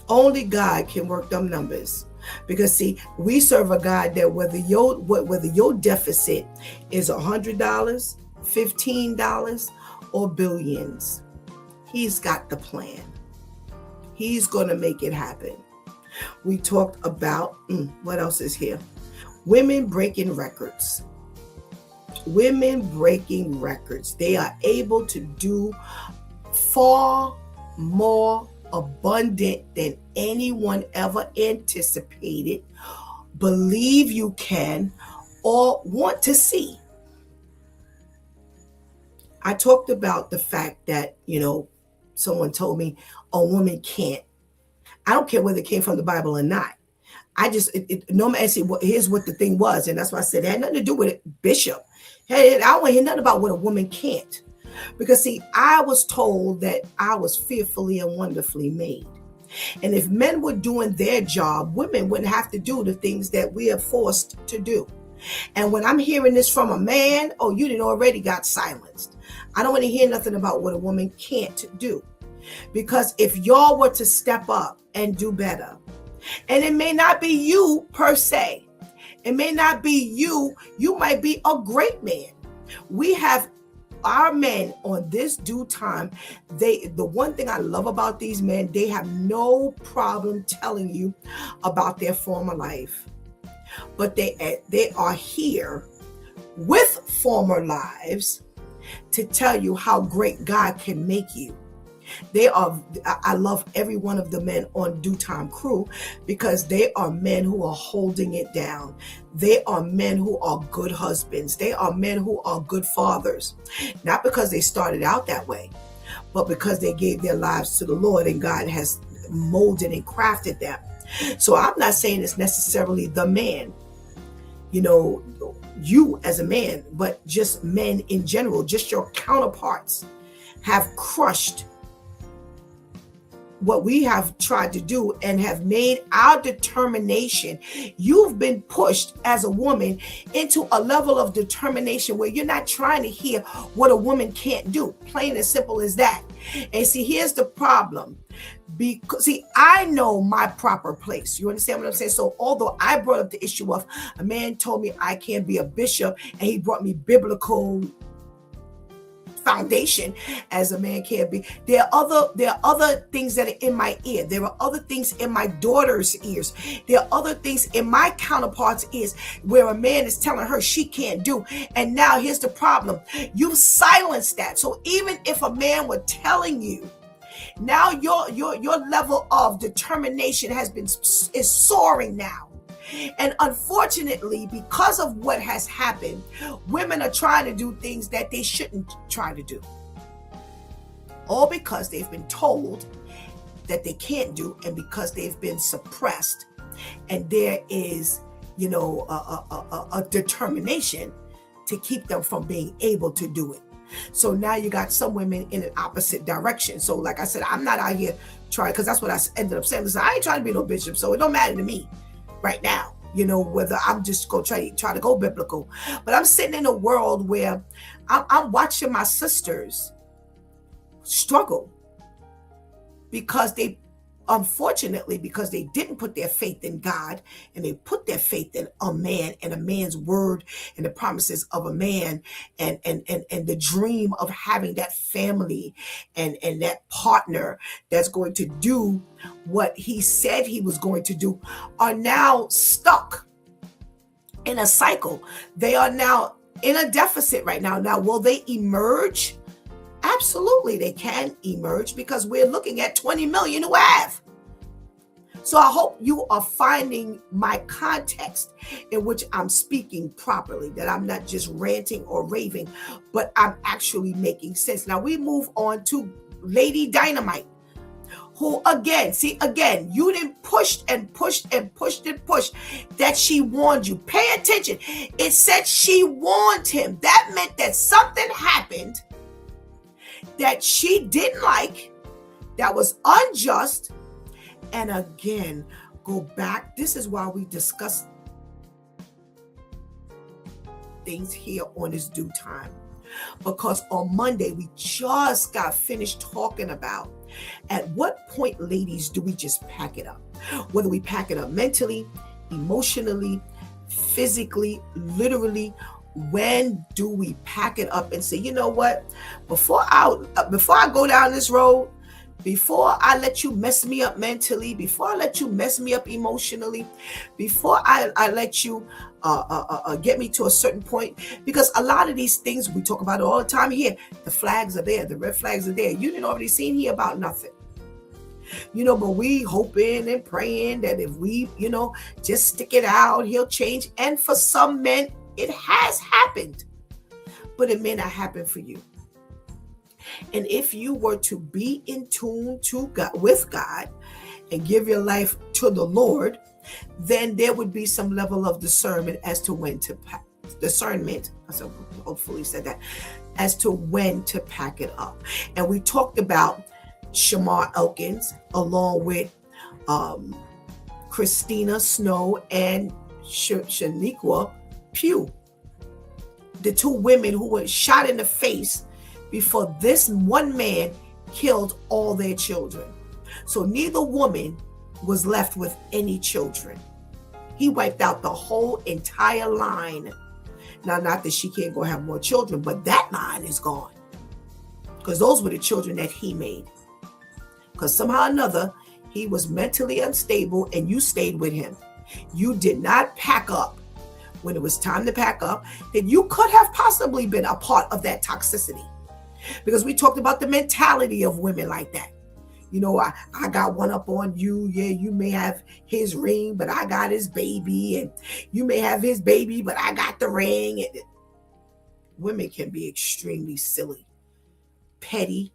Only God can work them numbers. Because see, we serve a God that whether your deficit is $100, $15, or billions, he's got the plan. He's going to make it happen. We talked about, what else is here? Women breaking records. Women breaking records. They are able to do far more abundant than anyone ever anticipated, believe you can, or want to see. I talked about the fact that, someone told me a woman can't. I don't care whether it came from the Bible or not. I just, no matter, see, here's what the thing was. And that's why I said it had nothing to do with it, Bishop. Hey, I don't want to hear nothing about what a woman can't. Because see, I was told that I was fearfully and wonderfully made. And if men were doing their job, women wouldn't have to do the things that we are forced to do. And when I'm hearing this from a man, oh, you didn't already got silenced. I don't want to hear nothing about what a woman can't do. Because if y'all were to step up and do better, and it may not be you per se, it may not be you might be a great man. We have our men on this due time. The one thing I love about these men, they have no problem telling you about their former life. But they are here with former lives to tell you how great God can make you. I love every one of the men on Due Time Crew because they are men who are holding it down. They are men who are good husbands. They are men who are good fathers. Not because they started out that way, but because they gave their lives to the Lord and God has molded and crafted them. So I'm not saying it's necessarily the man, you as a man, but just men in general, just your counterparts have crushed what we have tried to do and have made our determination. You've been pushed as a woman into a level of determination where you're not trying to hear what a woman can't do. Plain and simple as that. And see, here's the problem. Because I know my proper place. You understand what I'm saying? So although I brought up the issue of a man told me I can't be a bishop, and he brought me biblical foundation as a man can be. There are other things that are in my ear. There are other things in my daughter's ears. There are other things in my counterpart's ears where a man is telling her she can't do. And now here's the problem. You've silenced that. So even if a man were telling you, now your level of determination is soaring now. And unfortunately, because of what has happened, women are trying to do things that they shouldn't try to do. All because they've been told that they can't do, and because they've been suppressed. And there is, a determination to keep them from being able to do it. So now you got some women in an opposite direction. So like I said, I'm not out here trying, because that's what I ended up saying. Listen, I ain't trying to be no bishop, so it don't matter to me right now, whether I'm just going to try to go biblical. But I'm sitting in a world where I'm watching my sisters struggle because because they didn't put their faith in God, and they put their faith in a man and a man's word and the promises of a man and the dream of having that family and that partner that's going to do what he said he was going to do, are now stuck in a cycle. They are now in a deficit right now. Now, will they emerge? Absolutely, they can emerge, because we're looking at 20 million who have. So I hope you are finding my context in which I'm speaking properly, that I'm not just ranting or raving, but I'm actually making sense. Now we move on to Lady Dynamite, who again, you didn't push and pushed and pushed and pushed that she warned you. Pay attention. It said she warned him. That meant that something happened that she didn't like, that was unjust. And again, go back. This is why we discuss things here on this Due Time. Because on Monday, we just got finished talking about at what point, ladies, do we just pack it up? Whether we pack it up mentally, emotionally, physically, literally, when do we pack it up and say, you know what, before I go down this road, before I let you mess me up mentally, before I let you mess me up emotionally, before I let you get me to a certain point, because a lot of these things, we talk about it all the time here, the flags are there, the red flags are there. You didn't already seen here about nothing. But we hoping and praying that if we, just stick it out, he'll change. And for some men, it has happened, but it may not happen for you. And if you were to be in tune with God and give your life to the Lord, then there would be some level of discernment as to when to hopefully said that, as to when to pack it up. And we talked about Shamar Elkins along with Christina Snow and Shaniqua Pugh, the two women who were shot in the face before this one man killed all their children. So neither woman was left with any children. He wiped out the whole entire line. Now, not that she can't go have more children, but that line is gone, because those were the children that he made. Because somehow or another, he was mentally unstable and you stayed with him. You did not pack up when it was time to pack up. Then you could have possibly been a part of that toxicity. Because we talked about the mentality of women like that. You know, I got one up on you. Yeah, you may have his ring, but I got his baby. And you may have his baby, but I got the ring. And women can be extremely silly, petty,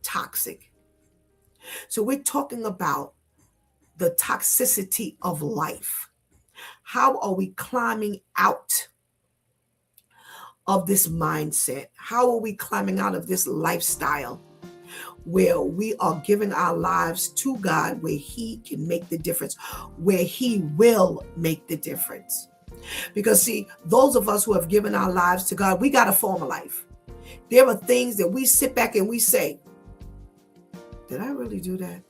toxic. So we're talking about the toxicity of life. How are we climbing out of this mindset? How are we climbing out of this lifestyle where we are giving our lives to God, where He can make the difference, where He will make the difference? Because see, those of us who have given our lives to God, we got a form of life. There are things that we sit back and we say, did I really do that?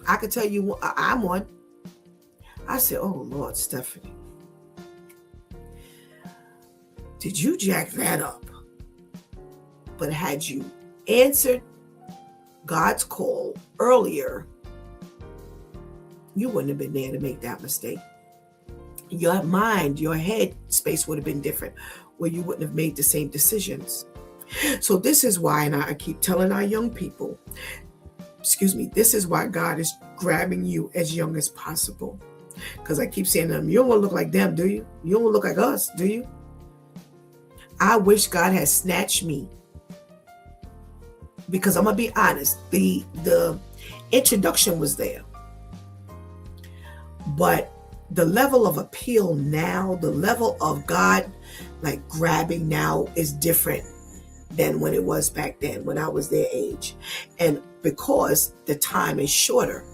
I can tell you, I'm one. I said, oh Lord, Stephanie, did you jack that up? But had you answered God's call earlier, you wouldn't have been there to make that mistake. Your mind, your head space would have been different, where you wouldn't have made the same decisions. So this is why, and I keep telling our young people, this is why God is grabbing you as young as possible. Because I keep saying to them, you don't want to look like them, do you? You don't want to look like us, do you? I wish God had snatched me. Because I'm going to be honest, the introduction was there. But the level of appeal now, the level of God like grabbing now is different than when it was back then, when I was their age. And because the time is shorter,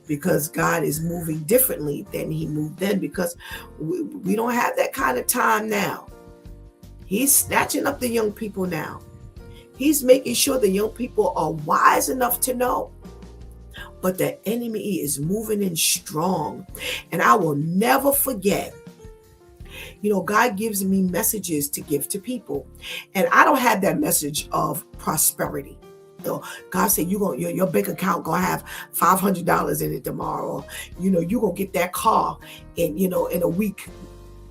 because God is moving differently than He moved then, because we don't have that kind of time now. He's snatching up the young people now. He's making sure the young people are wise enough to know. But the enemy is moving in strong. And I will never forget, God gives me messages to give to people. And I don't have that message of prosperity. God said, your bank account going to have $500 in it tomorrow. You're going to get that car in a week.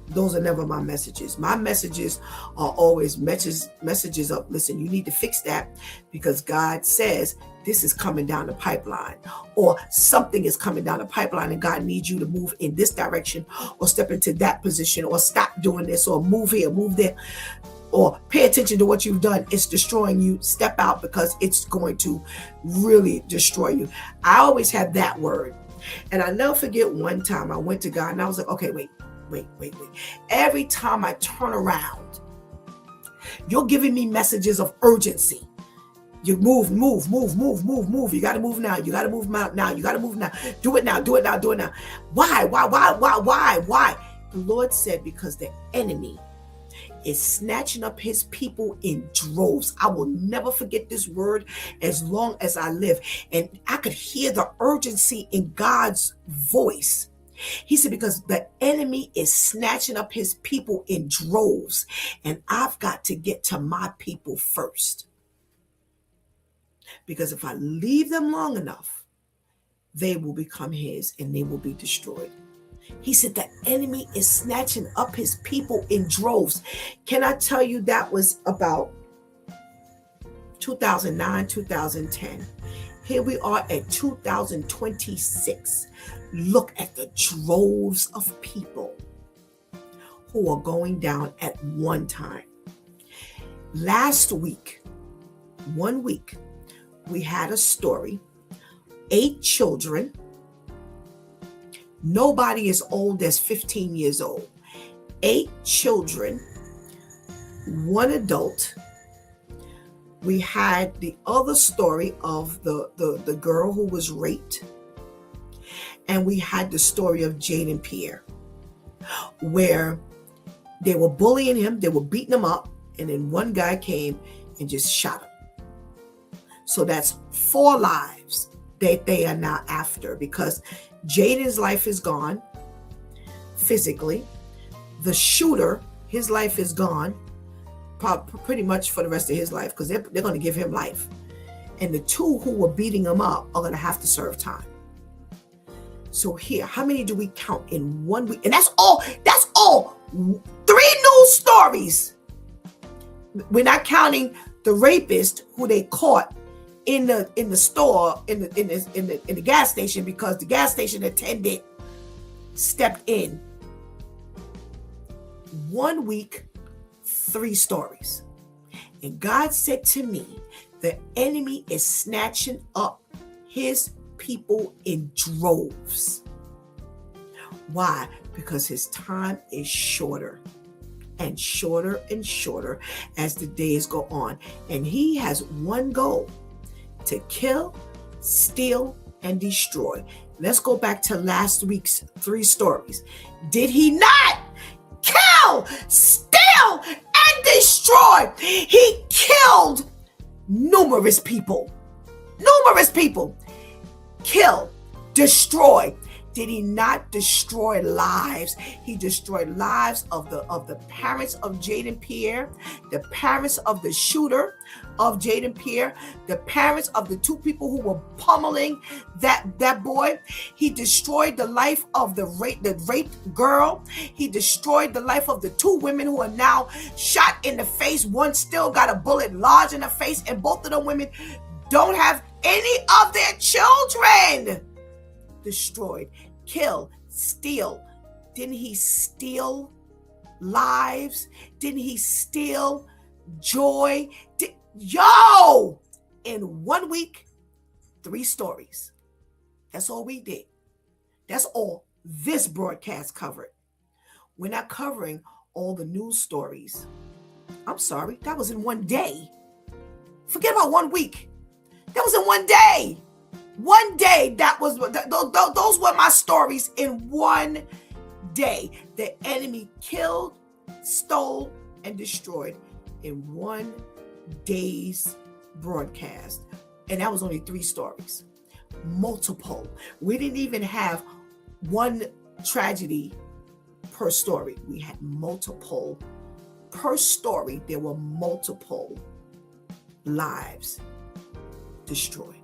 Those are never my messages. My messages are always messages of, listen, you need to fix that because God says this is coming down the pipeline, or something is coming down the pipeline and God needs you to move in this direction or step into that position or stop doing this or move here, move there, or pay attention to what you've done. It's destroying you. Step out because it's going to really destroy you. I always have that word. And I never forget one time I went to God and I was like, okay, wait. Every time I turn around, you're giving me messages of urgency. You move. You got to move now. You got to move now. You got to move now. Do it now. Why? The Lord said, because the enemy is snatching up his people in droves. I will never forget this word as long as I live. And I could hear the urgency in God's voice. He said, because the enemy is snatching up his people in droves, and I've got to get to my people first. Because if I leave them long enough, they will become his and they will be destroyed. He said the enemy is snatching up his people in droves. Can I tell you that was about 2009, 2010. Here we are at 2026. Look at the droves of people who are going down at one time. Last week, 1 week, we had a story. 8 children. Nobody as old as 15 years old. 8 children, 1 adult. We had the other story of the girl who was raped. And we had the story of Jaden Pierre, where they were bullying him, they were beating him up, and then one guy came and just shot him. So that's 4 lives that they are now after, because Jaden's life is gone physically. The shooter, his life is gone pretty much for the rest of his life, because they're going to give him life. And the 2 who were beating him up are going to have to serve time. So here, how many do we count in 1 week? And that's all 3 news stories. We're not counting the rapist who they caught in the store in the gas station because the gas station attendant stepped in. 1 week, 3 stories. And God said to me, the enemy is snatching up his people in droves. Why? Because his time is shorter and shorter and shorter as the days go on. And he has one goal: to kill, steal, and destroy. Let's go back to last week's 3 stories. Did he not kill, steal, and destroy? He killed numerous people. Numerous people. Kill, destroy. Did he not destroy lives? He destroyed lives of the parents of Jaden Pierre, the parents of the shooter of Jaden Pierre, the parents of the 2 people who were pummeling that boy. He destroyed the life of the raped girl. He destroyed the life of the 2 women who are now shot in the face. One still got a bullet lodged in the face, and both of the women don't have any of their children. Destroyed, kill, steal. Didn't he steal lives? Didn't he steal joy? In 1 week, 3 stories. That's all we did. That's all this broadcast covered. We're not covering all the news stories. I'm sorry, that was in 1 day. Forget about 1 week. That was in 1 day. 1 day, those were my stories in 1 day. The enemy killed, stole, and destroyed in 1 day's broadcast. And that was only 3 stories. Multiple. We didn't even have 1 tragedy per story. We had multiple. Per story, there were multiple lives destroyed.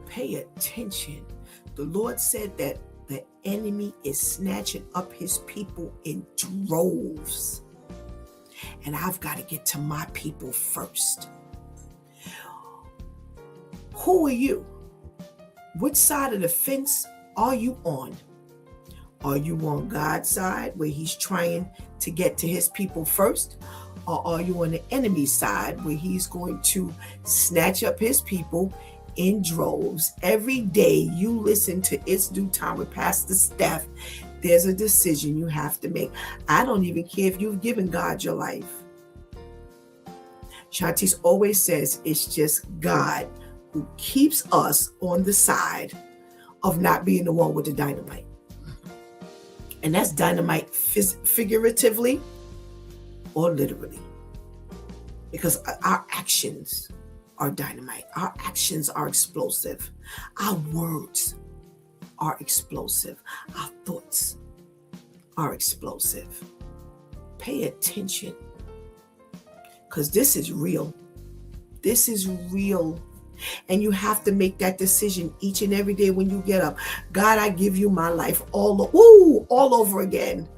Pay attention. The Lord said that the enemy is snatching up his people in droves. And I've got to get to my people first. Who are you? Which side of the fence are you on? Are you on God's side where he's trying to get to his people first? Or are you on the enemy's side where he's going to snatch up his people in droves? Every day you listen to It's Due Time with Pastor Steph, there's a decision you have to make. I don't even care if you've given God your life. Shantice always says it's just God who keeps us on the side of not being the one with the dynamite. And that's dynamite figuratively or literally. Because our actions are dynamite. Our actions are explosive. Our words are explosive. Our thoughts are explosive. Pay attention, because this is real. This is real. And you have to make that decision each and every day when you get up. God, I give you my life all over again.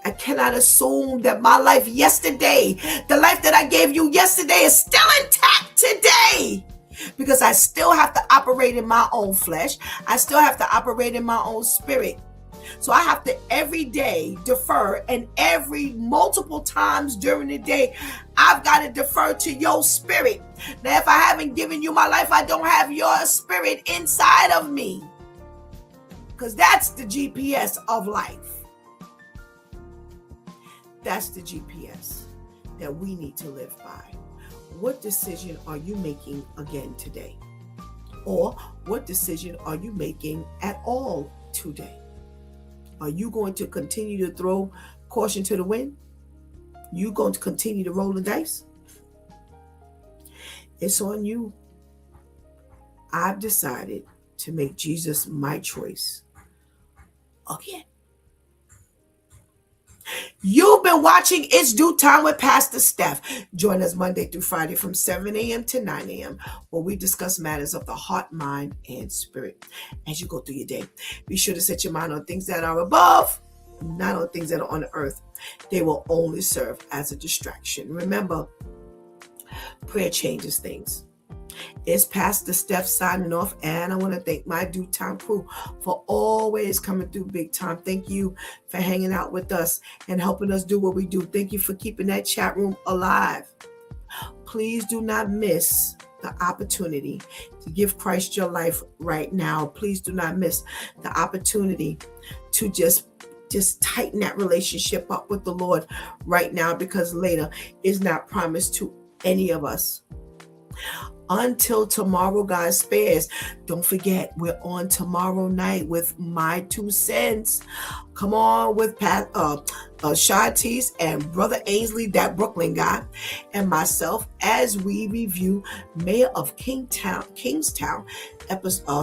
I cannot assume that my life yesterday, the life that I gave you yesterday, is still intact today. Because I still have to operate in my own flesh. I still have to operate in my own spirit. So I have to every day defer, and every multiple times during the day, I've got to defer to your spirit. Now, if I haven't given you my life, I don't have your spirit inside of me. Because that's the GPS of life. That's the GPS that we need to live by. What decision are you making again today? Or what decision are you making at all today? Are you going to continue to throw caution to the wind? You going to continue to roll the dice? It's on you. I've decided to make Jesus my choice again. You've been watching It's Due Time with Pastor Steph. Join us Monday through Friday from 7 a.m. to 9 a.m. where we discuss matters of the heart, mind, and spirit. As you go through your day, be sure to set your mind on things that are above not on things that are on the earth. They will only serve as a distraction. Remember, prayer changes things. It's Pastor Steph signing off, and I want to thank my Due Time crew for always coming through big time. Thank you for hanging out with us and helping us do what we do. Thank you for keeping that chat room alive. Please do not miss the opportunity to give Christ your life right now. Please do not miss the opportunity to just tighten that relationship up with the Lord right now, because later is not promised to any of us. Until tomorrow, God spares. Don't forget, we're on tomorrow night with My Two Cents. Come on with Shantice and Brother Ainsley, that Brooklyn guy, and myself, as we review Mayor of Kingstown,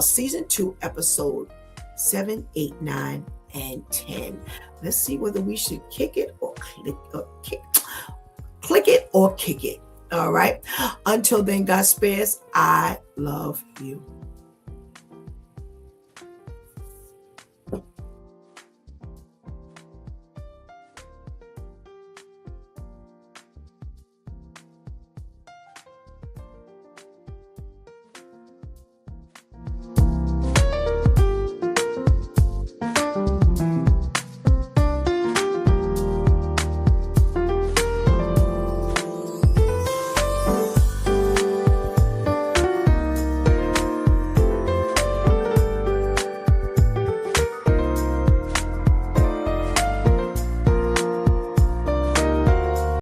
season 2, episode 7, 8, 9, and 10. Let's see whether we should kick it or click it or kick it. All right. Until then, God spares. I love you.